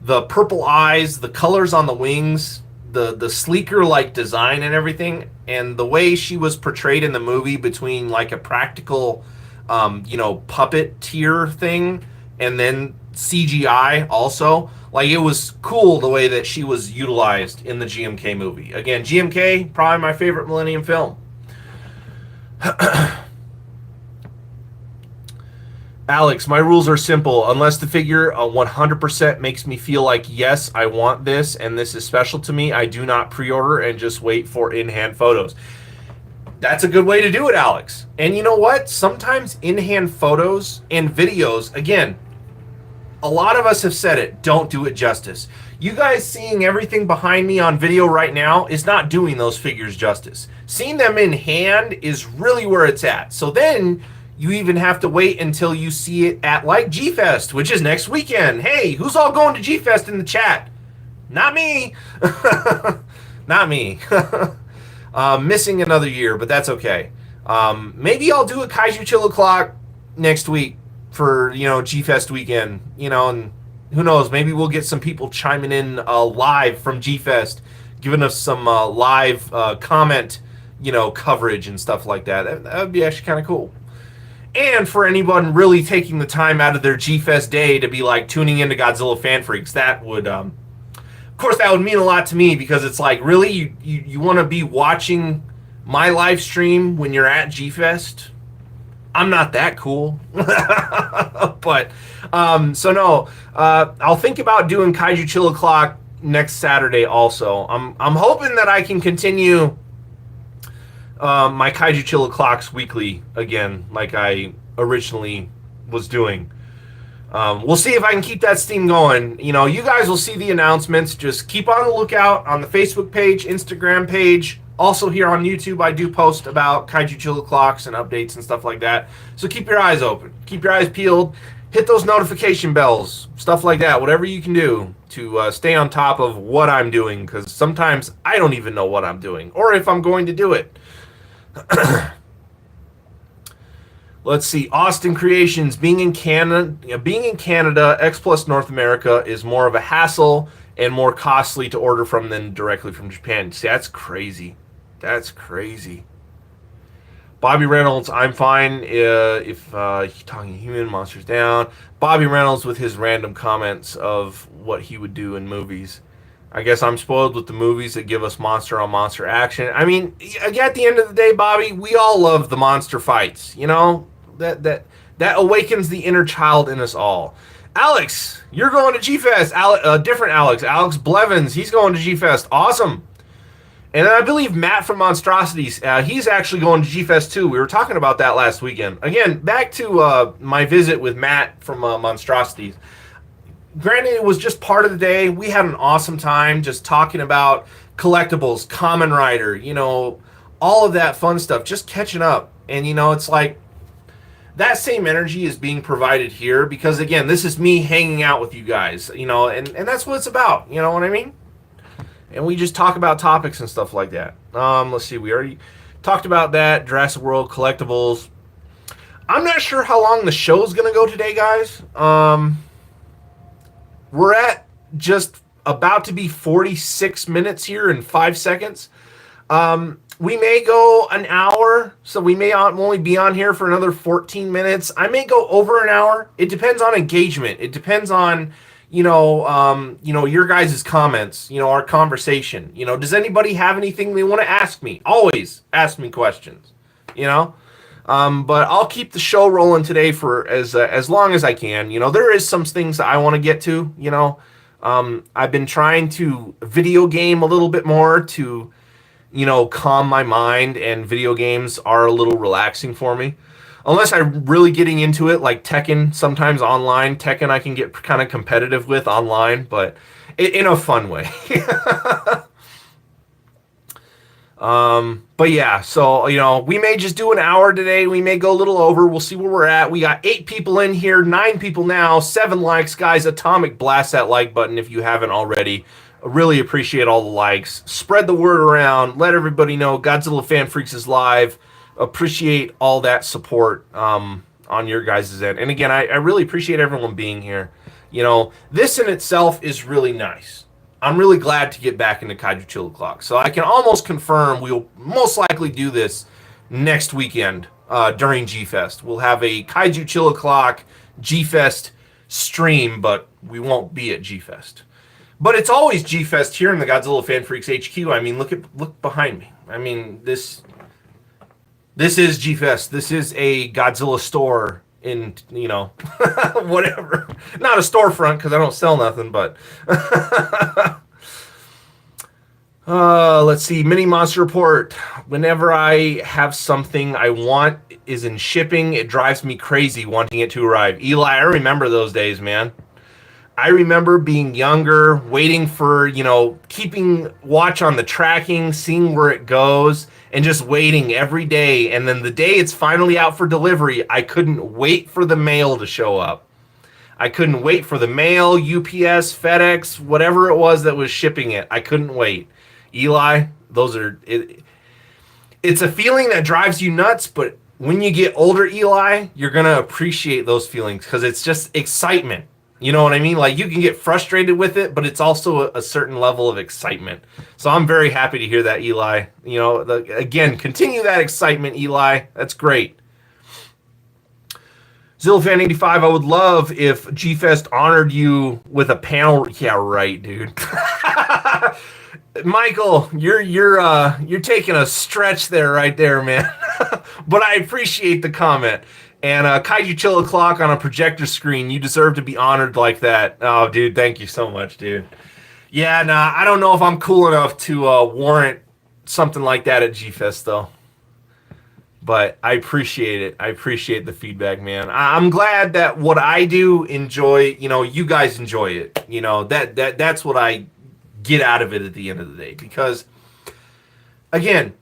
A: The purple eyes, the colors on the wings, the sleeker like design and everything, and the way she was portrayed in the movie between like a practical puppet tier thing and then CGI also. Like, it was cool the way that she was utilized in the GMK movie. Again, GMK, probably my favorite Millennium film. Alex, my rules are simple. Unless the figure 100% makes me feel like, yes, I want this and this is special to me, I do not pre-order and just wait for in-hand photos. That's a good way to do it, Alex. And you know what? Sometimes in-hand photos and videos, again, a lot of us have said it, don't do it justice. You guys seeing everything behind me on video right now is not doing those figures justice. Seeing them in hand is really where it's at. So then you even have to wait until you see it at, like, G-Fest, which is next weekend. Hey, who's all going to G-Fest in the chat? Not me. Not me. Missing another year, but that's okay. Maybe I'll do a Kaiju Chill O'Clock next week for, G-Fest weekend, and who knows, maybe we'll get some people chiming in live from G-Fest, giving us some live comment, coverage and stuff like that. That would be actually kind of cool. And for anyone really taking the time out of their G-Fest day to be, like, tuning into Godzilla Fan Freaks, that would, of course, that would mean a lot to me, because it's like, really, you want to be watching my live stream when you're at G-Fest? I'm not that cool. But, so no, I'll think about doing Kaiju Chill O'Clock next Saturday also. I'm hoping that I can continue my Kaiju Chill O'Clocks weekly again, like I originally was doing. We'll see if I can keep that steam going. You guys will see the announcements. Just keep on the lookout on the Facebook page, Instagram page. Also here on YouTube, I do post about Kaiju Chill O'Clocks and updates and stuff like that. So keep your eyes open. Keep your eyes peeled. Hit those notification bells. Stuff like that. Whatever you can do to stay on top of what I'm doing. Because sometimes I don't even know what I'm doing. Or if I'm going to do it. Let's see. Austin Creations. Being in Canada, X Plus North America is more of a hassle and more costly to order from than directly from Japan. See, that's crazy. That's crazy. Bobby Reynolds, I'm fine if he's talking human monsters down. Bobby Reynolds with his random comments of what he would do in movies. I guess I'm spoiled with the movies that give us monster on monster action. I mean, at the end of the day, Bobby, we all love the monster fights. You know that awakens the inner child in us all. Alex, you're going to G Fest. Different Alex. Alex Blevins, he's going to G Fest. Awesome. And then I believe Matt from Monstrosities, he's actually going to G Fest too. We were talking about that last weekend. Again, back to my visit with Matt from Monstrosities. Granted, it was just part of the day. We had an awesome time just talking about collectibles, Kamen Rider, all of that fun stuff, just catching up. And, it's like that same energy is being provided here because, again, this is me hanging out with you guys, and that's what it's about. You know what I mean? And we just talk about topics and stuff like that. Let's see. We already talked about that. Jurassic World collectibles. I'm not sure how long the show's going to go today, guys. We're at just about to be 46 minutes here in 5 seconds. We may go an hour, so we may only be on here for another 14 minutes. I may go over an hour. It depends on engagement. It depends on your guys' comments, our conversation. Does anybody have anything they want to ask me? Always ask me questions, but I'll keep the show rolling today for as long as I can. There is some things that I want to get to, I've been trying to video game a little bit more to, calm my mind, and video games are a little relaxing for me. Unless I'm really getting into it, like Tekken, sometimes online. Tekken I can get kind of competitive with online, but in a fun way. But yeah, so, we may just do an hour today. We may go a little over. We'll see where we're at. We got 8 people in here, 9 people now, 7 likes. Guys, atomic blast that like button if you haven't already. I really appreciate all the likes. Spread the word around. Let everybody know Godzilla Fan Freaks is live. Appreciate all that support on your guys' end. And again, I really appreciate everyone being here. This in itself is really nice. I'm really glad to get back into Kaiju Chill O'Clock. So I can almost confirm we'll most likely do this next weekend during G-Fest. We'll have a Kaiju Chill O'Clock G-Fest stream, but we won't be at G-Fest. But it's always G-Fest here in the Godzilla Fan Freaks HQ. I mean, look behind me. I mean, This is G-Fest. This is a Godzilla store in, whatever. Not a storefront because I don't sell nothing, but... let's see. Mini Monster Report. Whenever I have something I want is in shipping, it drives me crazy wanting it to arrive. Eli, I remember those days, man. I remember being younger, waiting for, keeping watch on the tracking, seeing where it goes, and just waiting every day. And then the day it's finally out for delivery, I couldn't wait for the mail to show up. I couldn't wait for the mail, UPS, FedEx, whatever it was that was shipping it. I couldn't wait. Eli, it's a feeling that drives you nuts, but when you get older, Eli, you're going to appreciate those feelings because it's just excitement. You know what I mean? Like, you can get frustrated with it, but it's also a certain level of excitement. So I'm very happy to hear that, Eli. Again, continue that excitement, Eli. That's great. Zillafan85, I would love if G-Fest honored you with a panel. Yeah, right, dude. Michael, you're taking a stretch there, right there, man. But I appreciate the comment. And Kaiju Chill O'Clock on a projector screen. You deserve to be honored like that. Oh, dude, thank you so much, dude. Yeah, nah, I don't know if I'm cool enough to warrant something like that at G-Fest, though. But I appreciate it. I appreciate the feedback, man. I'm glad that what I do enjoy, you guys enjoy it. That's what I get out of it at the end of the day. Because, again,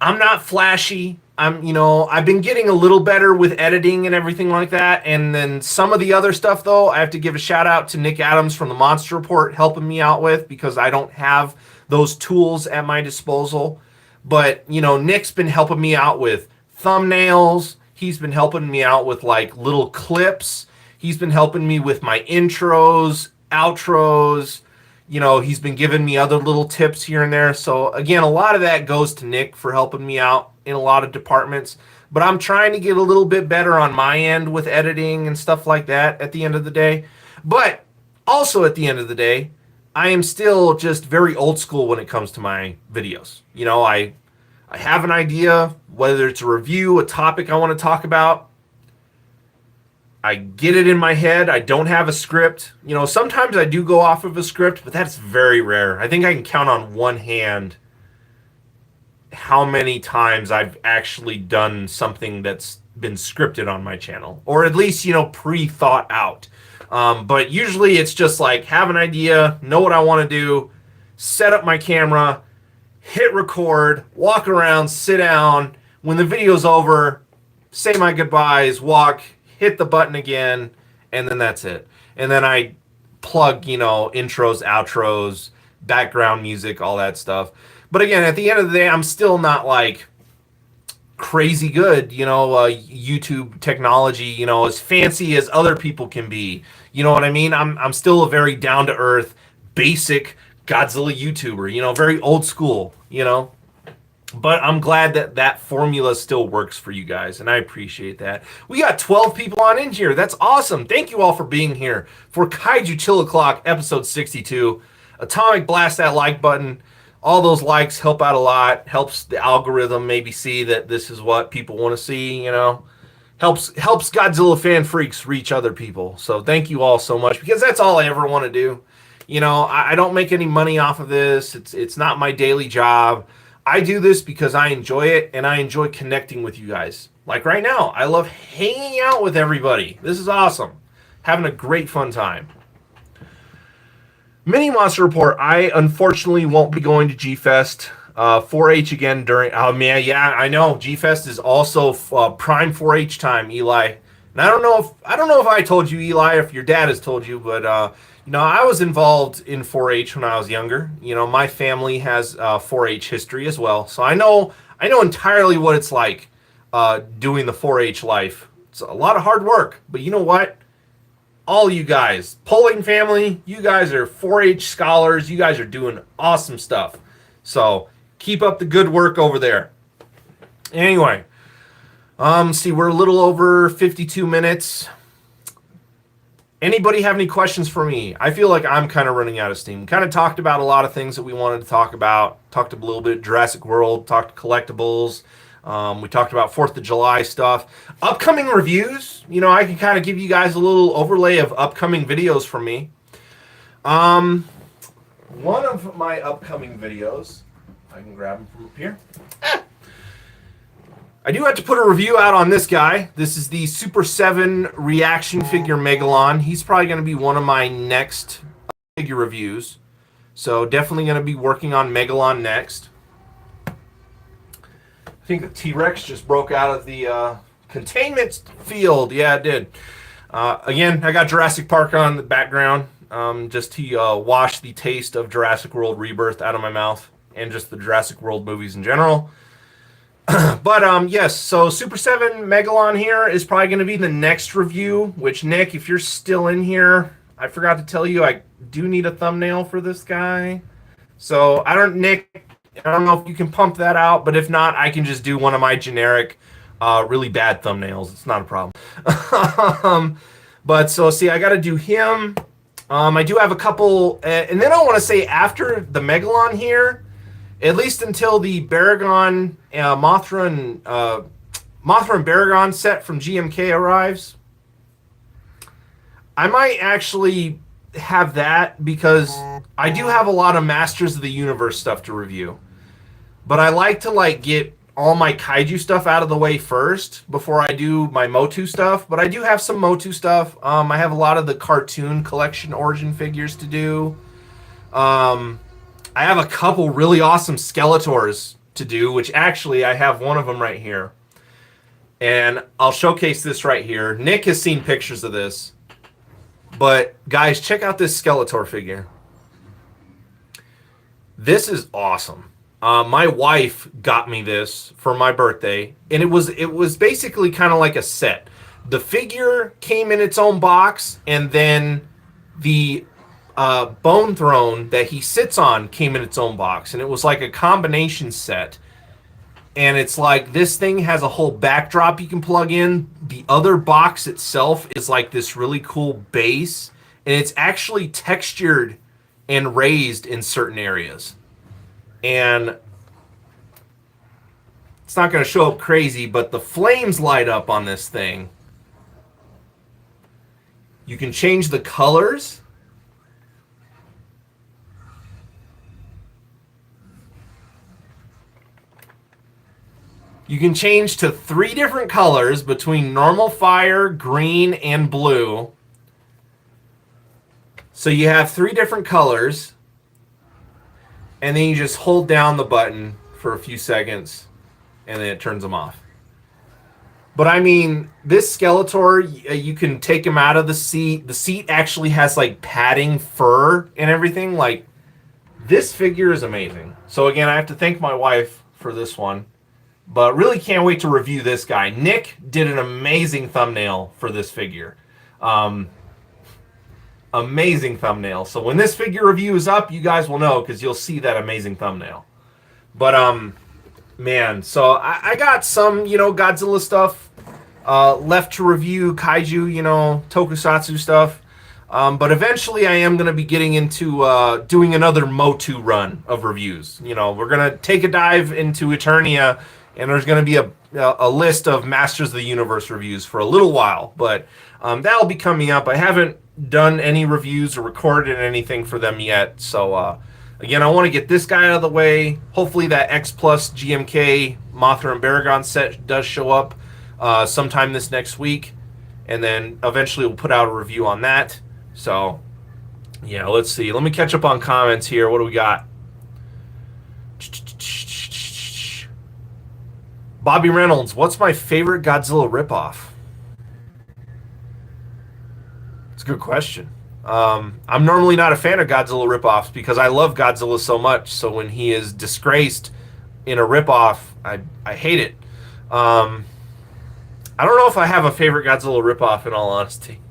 A: I'm not flashy. I've been getting a little better with editing and everything like that. And then some of the other stuff, though, I have to give a shout out to Nick Adams from the Monster Report helping me out with because I don't have those tools at my disposal. But, Nick's been helping me out with thumbnails. He's been helping me out with like little clips. He's been helping me with my intros, outros. He's been giving me other little tips here and there. So again, a lot of that goes to Nick for helping me out in a lot of departments. but I'm trying to get a little bit better on my end with editing and stuff like that at the end of the day. But also at the end of the day, I am still just very old school when it comes to my videos. You know, I have an idea, whether it's a review, a topic I want to talk about. I get it in my head. I don't have a script. You know, sometimes I do go off of a script, but that's very rare. I think I can count on one hand how many times I've actually done something that's been scripted on my channel, or at least, you know, pre-thought out. But usually it's just like have an idea, know what I want to do, set up my camera, hit record, walk around, sit down. When the video's over, say my goodbyes, walk, hit the button again, and then that's it. And then I plug, you know, intros, outros, background music, all that stuff. But again, at the end of the day, I'm still not like crazy good, you know, YouTube technology, you know, as fancy as other people can be. You know what I mean? I'm still a very down-to-earth, basic Godzilla YouTuber, you know, very old school, you know. But I'm glad that that formula still works for you guys, and I appreciate that. We got 12 people on in here. That's awesome. Thank you all for being here for Kaiju Chill O'Clock, episode 62. Atomic, blast that like button. All those likes help out a lot. Helps the algorithm maybe see that this is what people want to see, you know. Helps Godzilla fan freaks reach other people. So thank you all so much, because that's all I ever want to do. You know, I don't make any money off of this. It's not my daily job. I do this because I enjoy it, and I enjoy connecting with you guys. Like right now, I love hanging out with everybody. This is awesome. Having a great fun time. Mini Monster Report. I unfortunately won't be going to G-Fest 4-H again during... Oh, man, yeah, I know. G-Fest is also prime 4-H time, Eli. And I don't know if I told you, Eli, if your dad has told you, but... you know, I was involved in 4-H when I was younger. You know, my family has 4-H history as well, so I know entirely what it's like doing the 4-H life. It's a lot of hard work, but you know what? All you guys, Polling family, you guys are 4-H scholars. You guys are doing awesome stuff. So keep up the good work over there. Anyway, see, we're a little over 52 minutes. Anybody have any questions for me? I feel like I'm kind of running out of steam. Kind of talked about a lot of things that we wanted to talk about. Talked a little bit Jurassic World, talked collectibles. We talked about 4th of July stuff. Upcoming reviews. You know, I can kind of give you guys a little overlay of upcoming videos from me. One of my upcoming videos, I can grab them from up here. I do have to put a review out on this guy. This is the Super 7 reaction figure Megalon. He's probably going to be one of my next figure reviews. So definitely going to be working on Megalon next. I think the T-Rex just broke out of the containment field. Yeah, it did. Again, I got Jurassic Park on the background. Just to wash the taste of Jurassic World Rebirth out of my mouth. And just the Jurassic World movies in general. But yes, so Super 7 Megalon here is probably going to be the next review, which, Nick, if you're still in here, I forgot to tell you I do need a thumbnail for this guy. So Nick, I don't know if you can pump that out, but if not, I can just do one of my generic really bad thumbnails. It's not a problem. But so see, I got to do him. I do have a couple, and then I want to say after the Megalon here, at least until the Baragon, Mothra and Baragon set from GMK arrives, I might actually have that, because I do have a lot of Masters of the Universe stuff to review. But I like to get all my Kaiju stuff out of the way first before I do my Motu stuff. But I do have some Motu stuff. I have a lot of the cartoon collection origin figures to do. I have a couple really awesome Skeletors to do, which actually I have one of them right here. And I'll showcase this right here. Nick has seen pictures of this. But guys, check out this Skeletor figure. This is awesome. My wife got me this for my birthday, and it was basically kind of like a set. The figure came in its own box, and then the Bone Throne that he sits on came in its own box, and it was like a combination set. and it's like this thing has a whole backdrop you can plug in. The other box itself is like this really cool base, and it's actually textured and raised in certain areas. And it's not going to show up crazy, but the flames light up on this thing. You can change the colors. You can change to 3 different colors between normal fire, green, and blue. So you have 3 different colors. And then you just hold down the button for a few seconds, and then it turns them off. But I mean, this Skeletor, you can take him out of the seat. The seat actually has like padding, fur, and everything. Like, this figure is amazing. So again, I have to thank my wife for this one. But really can't wait to review this guy. Nick did an amazing thumbnail for this figure. Amazing thumbnail. So when this figure review is up, you guys will know because you'll see that amazing thumbnail. But, man, so I got some, Godzilla stuff left to review, kaiju, tokusatsu stuff. But eventually I am going to be getting into doing another Motu run of reviews. We're going to take a dive into Eternia, and there's going to be a list of Masters of the Universe reviews for a little while. But that'll be coming up. I haven't done any reviews or recorded anything for them yet. So, again, I want to get this guy out of the way. Hopefully that X Plus GMK Mothra and Baragon set does show up sometime this next week. And then eventually we'll put out a review on that. So, yeah, let's see. Let me catch up on comments here. What do we got? Bobby Reynolds, what's my favorite Godzilla ripoff? It's a good question. I'm normally not a fan of Godzilla ripoffs because I love Godzilla so much. So when he is disgraced in a ripoff, I hate it. I don't know if I have a favorite Godzilla ripoff, in all honesty.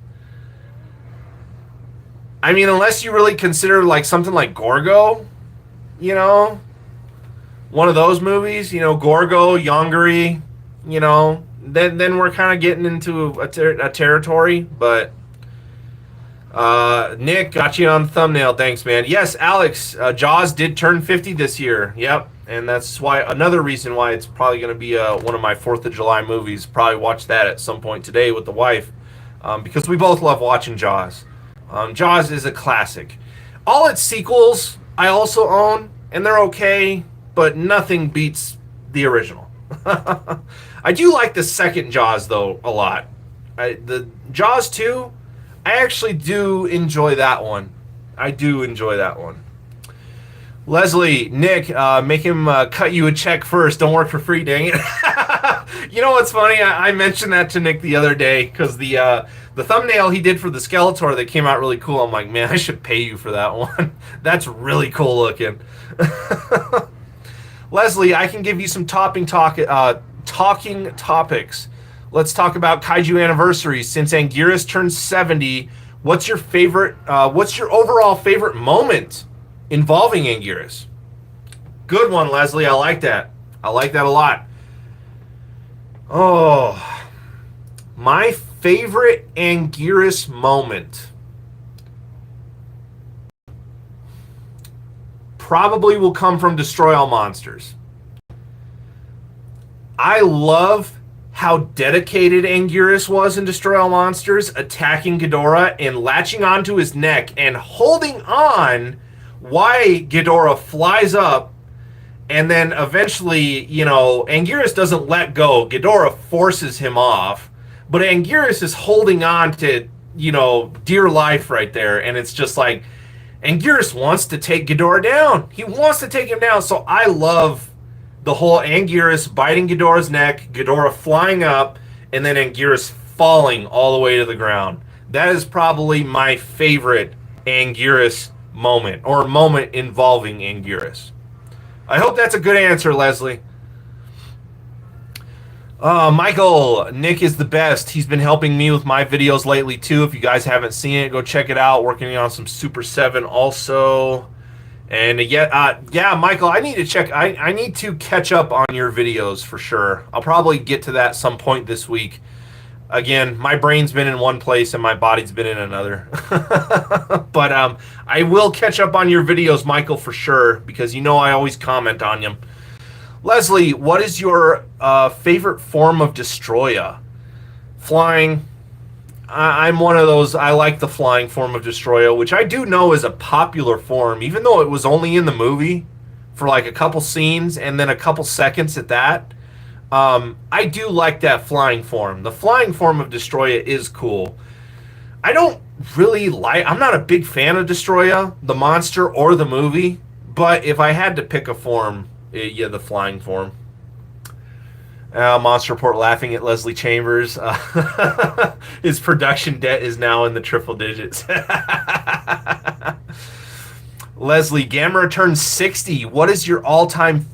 A: I mean, unless you really consider like something like Gorgo, one of those movies, Gorgo, Yongari, then we're kind of getting into a territory. But Nick, got you on the thumbnail. Thanks, man. Yes, Alex, Jaws did turn 50 this year. Yep, and that's why another reason why it's probably going to be one of my 4th of July movies. Probably watch that at some point today with the wife because we both love watching Jaws. Jaws is a classic. All its sequels I also own, and they're okay, but nothing beats the original. I do like the second Jaws, though, a lot. The Jaws 2, I actually do enjoy that one. I do enjoy that one. Leslie, Nick, make him cut you a check first. Don't work for free, dang it. You know what's funny? I mentioned that to Nick the other day because the thumbnail he did for the Skeletor that came out really cool. I'm like, man, I should pay you for that one. That's really cool looking. Leslie, I can give you some talking topics. Let's talk about Kaiju anniversaries. Since Anguirus turned 70, what's your overall favorite moment involving Anguirus? Good one, Leslie. I like that. I like that a lot. Oh, my favorite Anguirus moment probably will come from Destroy All Monsters. I love how dedicated Anguirus was in Destroy All Monsters, attacking Ghidorah and latching onto his neck and holding on while Ghidorah flies up, and then eventually, Anguirus doesn't let go. Ghidorah forces him off, but Anguirus is holding on to, dear life right there, and it's just like, Anguirus wants to take Ghidorah down. He wants to take him down. So I love the whole Anguirus biting Ghidorah's neck, Ghidorah flying up, and then Anguirus falling all the way to the ground. That is probably my favorite Anguirus moment, or moment involving Anguirus. I hope that's a good answer, Leslie. Michael, Nick is the best. He's been helping me with my videos lately too. If you guys haven't seen it, go check it out. Working on some Super 7 also. And yeah, Michael, I need to check. I need to catch up on your videos for sure. I'll probably get to that some point this week. Again, my brain's been in one place and my body's been in another. But I will catch up on your videos, Michael, for sure, because you know I always comment on them. Leslie, what is your favorite form of Destroya? Flying. I'm one of those. I like the flying form of Destroya, which I do know is a popular form, even though it was only in the movie for like a couple scenes and then a couple seconds at that. I do like that flying form. The flying form of Destroya is cool. I don't really like. I'm not a big fan of Destroya, the monster or the movie. But if I had to pick a form, yeah, the flying form. Monster Report laughing at Leslie Chambers. His production debt is now in the triple digits. Leslie, Gamera turns 60. What is your all-time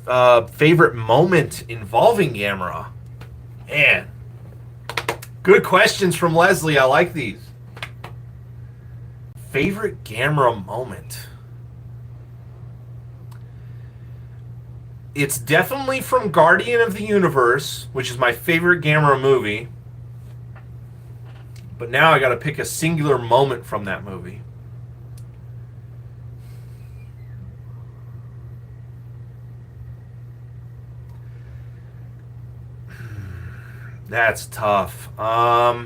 A: favorite moment involving Gamera? Man, good questions from Leslie. I like these. Favorite Gamera moment? It's definitely from Guardian of the Universe, which is my favorite Gamera movie. But now I got to pick a singular moment from that movie. That's tough. I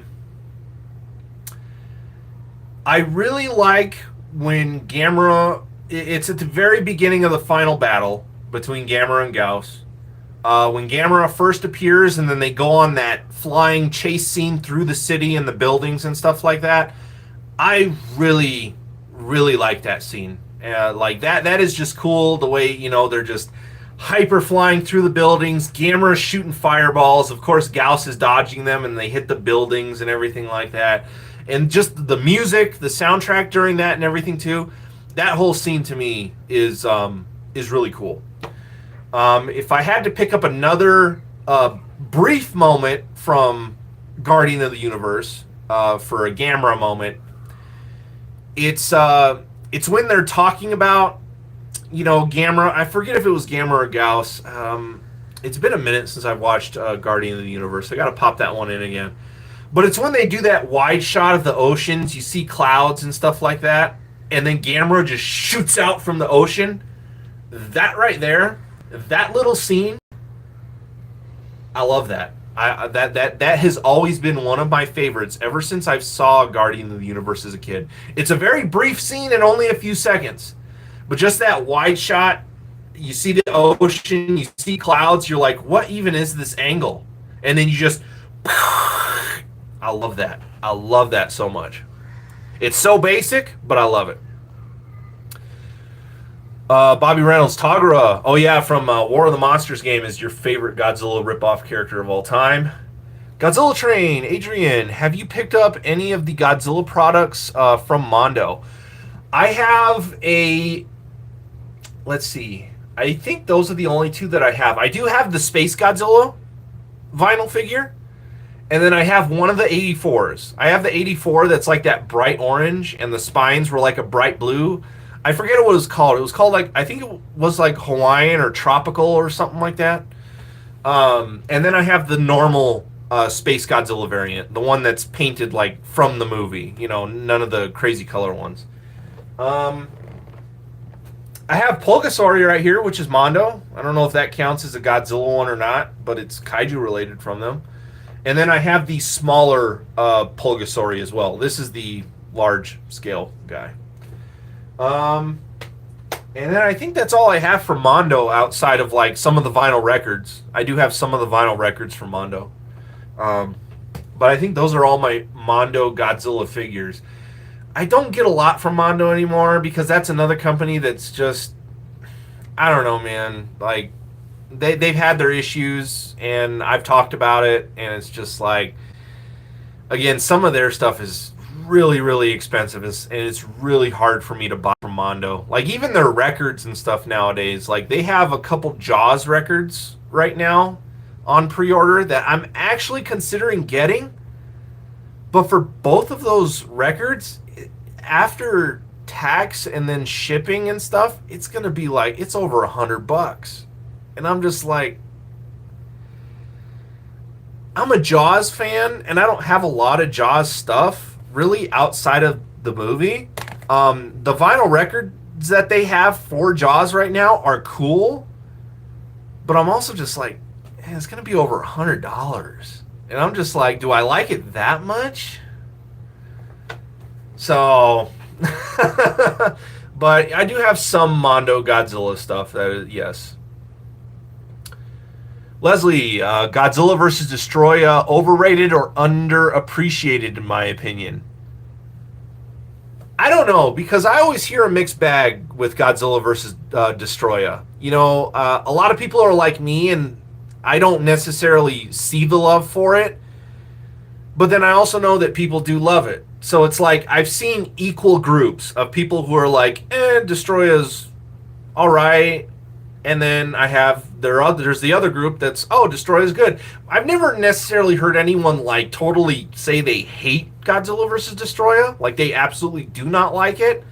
A: really like when Gamera. It's at the very beginning of the final battle between Gamera and Gauss. When Gamera first appears and then they go on that flying chase scene through the city and the buildings and stuff like that, I really, really like that scene. Like that is just cool, the way, you know, they're just hyper flying through the buildings, Gamera shooting fireballs, of course Gauss is dodging them and they hit the buildings and everything like that. And just the music, the soundtrack during that and everything too, that whole scene to me is really cool. If I had to pick up another brief moment from Guardian of the Universe for a Gamera moment, it's when they're talking about, you know, Gamera. I forget if it was Gamera or Gauss. It's been a minute since I've watched Guardian of the Universe. I got to pop that one in again. But it's when they do that wide shot of the oceans. You see clouds and stuff like that, and then Gamera just shoots out from the ocean. That right there, that little scene, I love that. That has always been one of my favorites ever since I saw Guardian of the Universe as a kid. It's a very brief scene and only a few seconds, but just that wide shot, you see the ocean, you see clouds, you're like, what even is this angle? And then you just, I love that. I love that so much. It's so basic, but I love it. Bobby Reynolds, Tagara. Oh yeah, from War of the Monsters game is your favorite Godzilla ripoff character of all time. Godzilla Train, Adrian, have you picked up any of the Godzilla products from Mondo? I have a, let's see, I think those are the only two that I have. I do have the Space Godzilla vinyl figure, and then I have one of the 84s. I have the 84 that's like that bright orange, and the spines were like a bright blue. I forget what it was called. It was called, like, I think it was like Hawaiian or tropical or something like that. And then I have the normal Space Godzilla variant, the one that's painted like from the movie. You know, none of the crazy color ones. I have Pulgasauri right here, which is Mondo. I don't know if that counts as a Godzilla one or not, but it's kaiju related from them. And then I have the smaller Pulgasauri as well. This is the large scale guy. And then I think that's all I have for Mondo outside of like some of the vinyl records. I do have some of the vinyl records from Mondo. But I think those are all my Mondo Godzilla figures. I don't get a lot from Mondo anymore because that's another company that's just, I don't know, man. Like, they've had their issues, and I've talked about it, and it's just like, again, some of their stuff is really, really expensive, and it's really hard for me to buy from Mondo. Like, even their records and stuff nowadays, like, they have a couple Jaws records right now on pre-order that I'm actually considering getting, but for both of those records, after tax and then shipping and stuff, it's gonna be like it's over $100. And I'm just like, I'm a Jaws fan, and I don't have a lot of Jaws stuff really outside of the movie. The vinyl records that they have for Jaws right now are cool, but I'm also just like, man, it's gonna be over $100, and I'm just like, do I like it that much? So, but I do have some Mondo Godzilla stuff. That is, yes. Leslie, Godzilla vs. Destroya, overrated or underappreciated in my opinion? I don't know, because I always hear a mixed bag with Godzilla vs. Destroya. You know, a lot of people are like me, and I don't necessarily see the love for it. But then I also know that people do love it. So it's like I've seen equal groups of people who are like, Destroya's all right. And then I have there's the other group that's, oh, Destroya's good. I've never necessarily heard anyone like totally say they hate Godzilla vs. Destroya. Like they absolutely do not like it.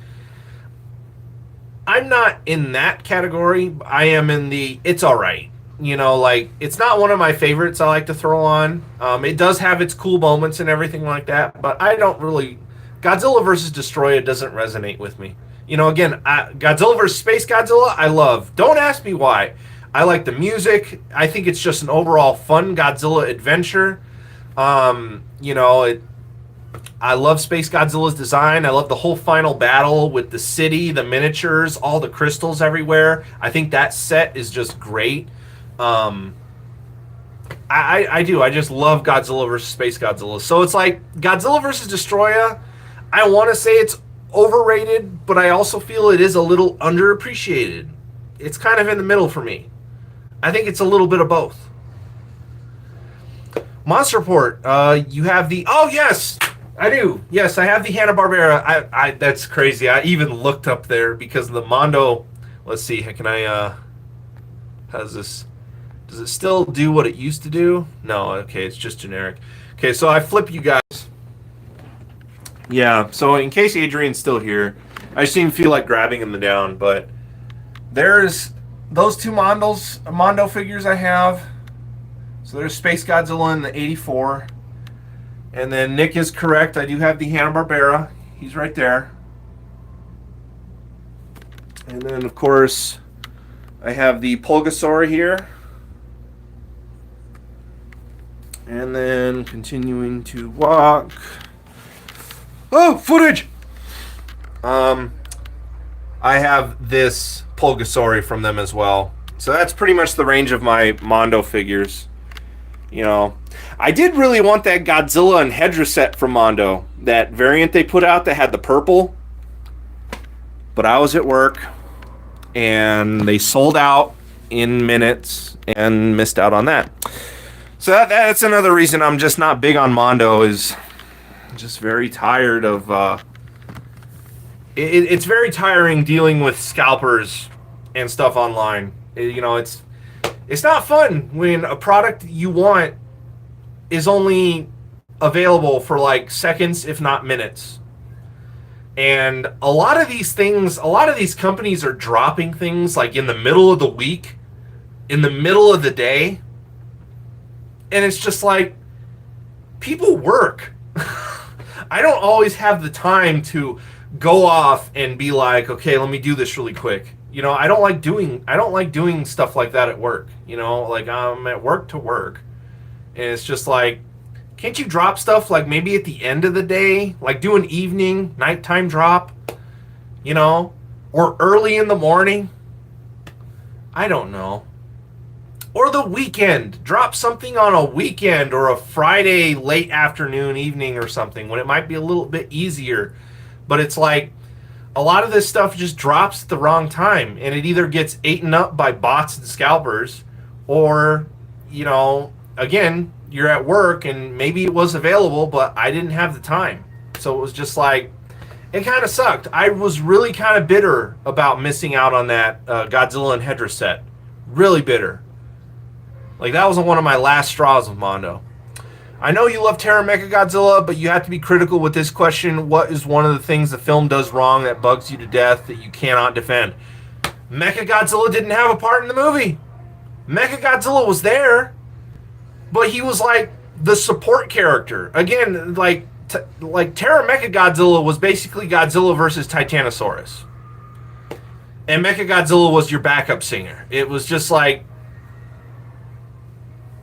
A: I'm not in that category. I am in the it's all right. You know, like it's not one of my favorites I like to throw on. It does have its cool moments and everything like that, but I don't really. Godzilla vs. Destroya doesn't resonate with me. You know, again, Godzilla vs. Space Godzilla, I love. Don't ask me why. I like the music. I think it's just an overall fun Godzilla adventure. You know, I love Space Godzilla's design. I love the whole final battle with the city, the miniatures, all the crystals everywhere. I think that set is just great. I do. I just love Godzilla vs. Space Godzilla. So it's like Godzilla vs. Destroya, I want to say it's overrated, but I also feel it is a little underappreciated. It's kind of in the middle for me. I think it's a little bit of both. Monster Report, you have the... Oh, yes! I do. Yes, I have the Hanna-Barbera. I that's crazy. I even looked up there because the Mondo... Let's see. Can I... How's this... Does it still do what it used to do? No, okay, it's just generic. Okay, so I flip you guys. Yeah, so in case Adrian's still here, I just didn't feel like grabbing him down, but there's those two Mondo figures I have. So there's Space Godzilla in the 84. And then Nick is correct, I do have the Hanna-Barbera. He's right there. And then, of course, I have the Pulgosaur here. And then continuing to walk. Oh, footage! I have this Pulgosaur from them as well. So that's pretty much the range of my Mondo figures. You know, I did really want that Godzilla and Hedra set from Mondo. That variant they put out that had the purple. But I was at work, and they sold out in minutes and missed out on that. So that's another reason I'm just not big on Mondo, is just very tired of... It's very tiring dealing with scalpers and stuff online. You know, it's not fun when a product you want is only available for like seconds, if not minutes. And a lot of these things, a lot of these companies are dropping things like in the middle of the week, in the middle of the day. And it's just like, people work. I don't always have the time to go off and be like, okay, let me do this really quick. You know, I don't like doing stuff like that at work. You know, like I'm at work to work. And it's just like, can't you drop stuff like maybe at the end of the day? Like do an evening, nighttime drop, you know, or early in the morning? I don't know. Or the weekend. Drop something on a weekend or a Friday late afternoon, evening or something when it might be a little bit easier. But it's like a lot of this stuff just drops at the wrong time, and it either gets eaten up by bots and scalpers, or, you know, again, you're at work and maybe it was available, but I didn't have the time. So it was just like, it kind of sucked. I was really kind of bitter about missing out on that Godzilla and Hedra set. Really bitter. Like, that was one of my last straws with Mondo. I know you love Terror Mechagodzilla, but you have to be critical with this question. What is one of the things the film does wrong that bugs you to death that you cannot defend? Mechagodzilla didn't have a part in the movie. Mechagodzilla was there, but he was like the support character. Again, like Terror Mechagodzilla was basically Godzilla versus Titanosaurus. And Mechagodzilla was your backup singer. It was just like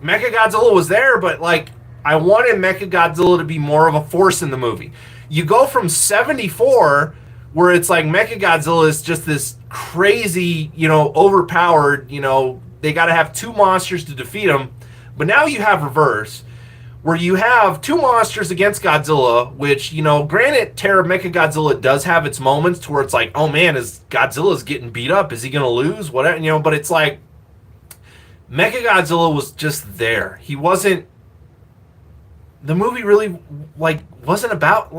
A: Mechagodzilla was there, but like I wanted Mechagodzilla to be more of a force in the movie. You go from 74, where it's like Mechagodzilla is just this crazy, overpowered, they got to have two monsters to defeat him. But now you have reverse, where you have two monsters against Godzilla, which, granted, Terror Mechagodzilla does have its moments to where it's like, oh man, is Godzilla's getting beat up? Is he going to lose? Whatever, but it's like Mechagodzilla was just there. He wasn't. The movie really wasn't about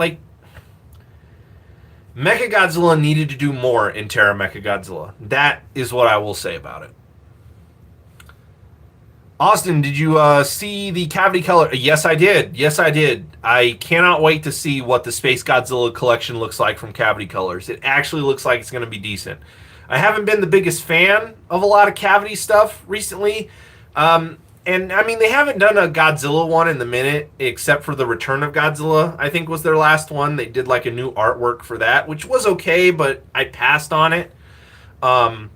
A: Mechagodzilla needed to do more in Terror Mechagodzilla. That is what I will say about it. Austin, did you see the cavity color? Yes, I did. I cannot wait to see what the Space Godzilla collection looks like from Cavity Colors. It actually looks like it's going to be decent. I haven't been the biggest fan of a lot of Cavity stuff recently. And I mean, they haven't done a Godzilla one in the minute, except for the Return of Godzilla, I think was their last one. They did like a new artwork for that, which was okay, but I passed on it. But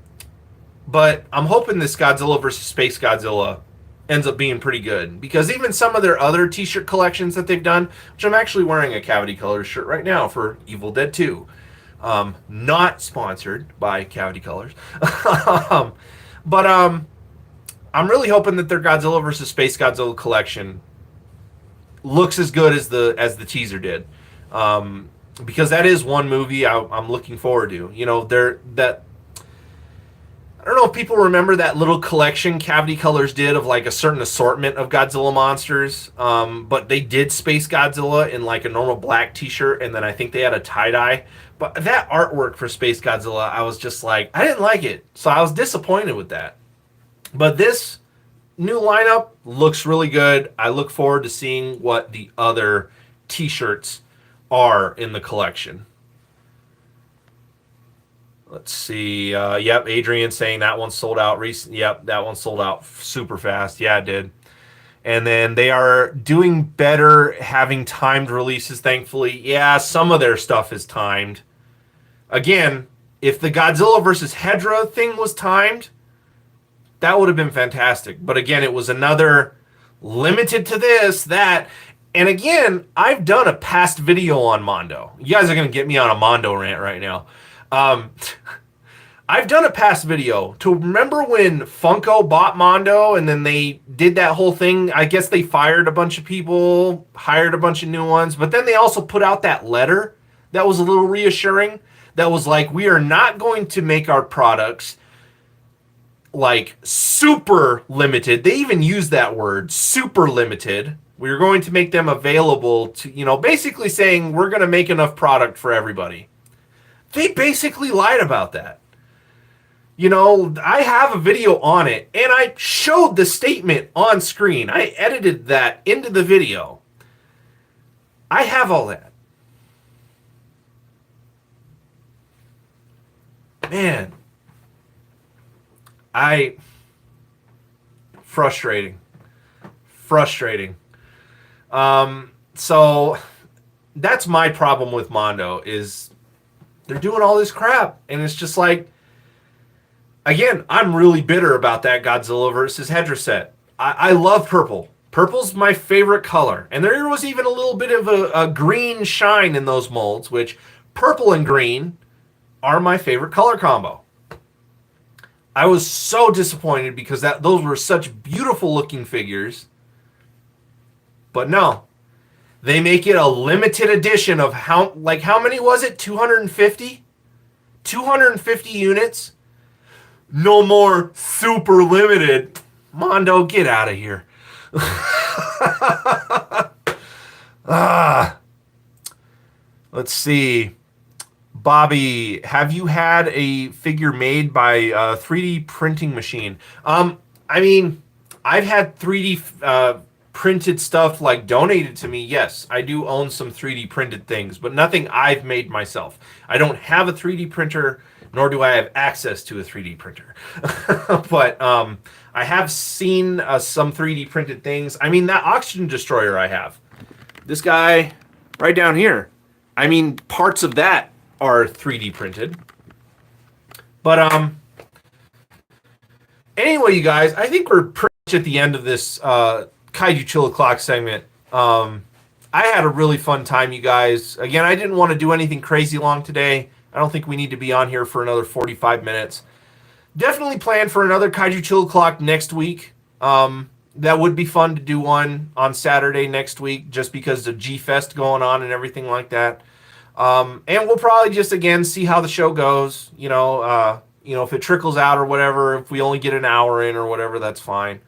A: I'm hoping this Godzilla versus Space Godzilla ends up being pretty good, because even some of their other t-shirt collections that they've done, which I'm actually wearing a Cavity Colors shirt right now for Evil Dead 2. Not sponsored by Cavity Colors. But I'm really hoping that their Godzilla vs. Space Godzilla collection looks as good as the teaser did, because that is one movie I'm looking forward to. I don't know if people remember that little collection Cavity Colors did of like a certain assortment of Godzilla monsters, but they did Space Godzilla in like a normal black t-shirt, and then I think they had a tie-dye. But that artwork for Space Godzilla, I was just like, I didn't like it, so I was disappointed with that. But this new lineup looks really good. I look forward to seeing what the other t-shirts are in the collection. Let's see. Yep, Adrian saying that one sold out recent. Yep, that one sold out super fast. Yeah, it did. And then they are doing better having timed releases, thankfully. Yeah, some of their stuff is timed. Again, if the Godzilla vs. Hedra thing was timed, that would have been fantastic. But again, it was another limited to this, that. And again, I've done a past video on Mondo. You guys are going to get me on a Mondo rant right now. I've done a past video to remember when Funko bought Mondo and then they did that whole thing. I guess they fired a bunch of people, hired a bunch of new ones, but then they also put out that letter that was a little reassuring. That was like, we are not going to make our products like super limited. They even used that word, super limited. We're going to make them available to, basically saying we're going to make enough product for everybody. They basically lied about that. I have a video on it, and I showed the statement on screen. I edited that into the video. I have all that. Man. Frustrating. So that's my problem with Mondo, is they're doing all this crap, and it's just like, again, I'm really bitter about that Godzilla vs. Hedra set. I love purple. Purple's my favorite color, and there was even a little bit of a green shine in those molds, which purple and green are my favorite color combo. I was so disappointed because those were such beautiful looking figures. But no, they make it a limited edition of how many was it? 250? 250 units? No more super limited. Mondo, get out of here. Let's see. Bobby, have you had a figure made by a 3D printing machine? I mean, I've had 3D printed stuff like donated to me, yes, I do own some 3D printed things, but nothing I've made myself. I don't have a 3D printer, nor do I have access to a 3D printer. But I have seen some 3D printed things. I mean, that oxygen destroyer I have, this guy right down here, I mean, parts of that are 3D printed. But anyway, you guys, I think we're pretty much at the end of this Kaiju Chill O'Clock segment. I had a really fun time, you guys. Again, I didn't want to do anything crazy long today. I don't think we need to be on here for another 45 minutes. Definitely plan for another Kaiju Chill O'Clock next week. That would be fun to do one on Saturday next week, just because of G-Fest going on and everything like that. And we'll probably just, again, see how the show goes. You know, if it trickles out or whatever, if we only get an hour in or whatever, that's fine.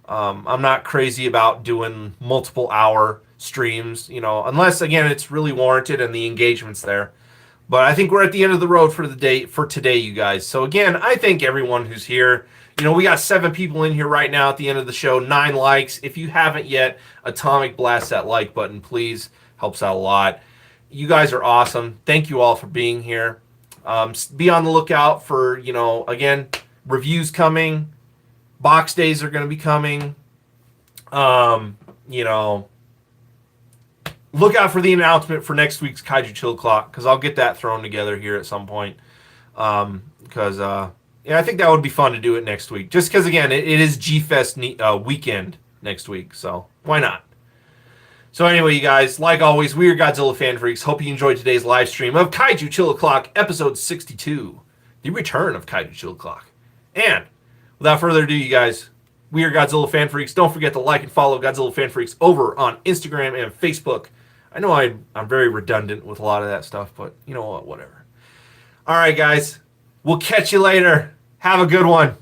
A: I'm not crazy about doing multiple hour streams, unless, again, it's really warranted and the engagement's there. But I think we're at the end of the road for the day for today, you guys. So again, I thank everyone who's here. We got 7 people in here right now at the end of the show, 9 likes. If you haven't yet, atomic blast that like button, please. Helps out a lot. You guys are awesome. Thank you all for being here. Be on the lookout for, again, reviews coming. Box days are going to be coming. Look out for the announcement for next week's Kaiju Chill O'Clock, because I'll get that thrown together here at some point. Because I think that would be fun to do it next week. Just because, again, it is G-Fest weekend next week, so why not? So anyway, you guys, like always, we are Godzilla Fan Freaks. Hope you enjoyed today's live stream of Kaiju Chill O'Clock, episode 62, the return of Kaiju Chill O'Clock. And without further ado, you guys, we are Godzilla Fan Freaks. Don't forget to like and follow Godzilla Fan Freaks over on Instagram and Facebook. I know I'm very redundant with a lot of that stuff, but you know what? Whatever. All right, guys. We'll catch you later. Have a good one.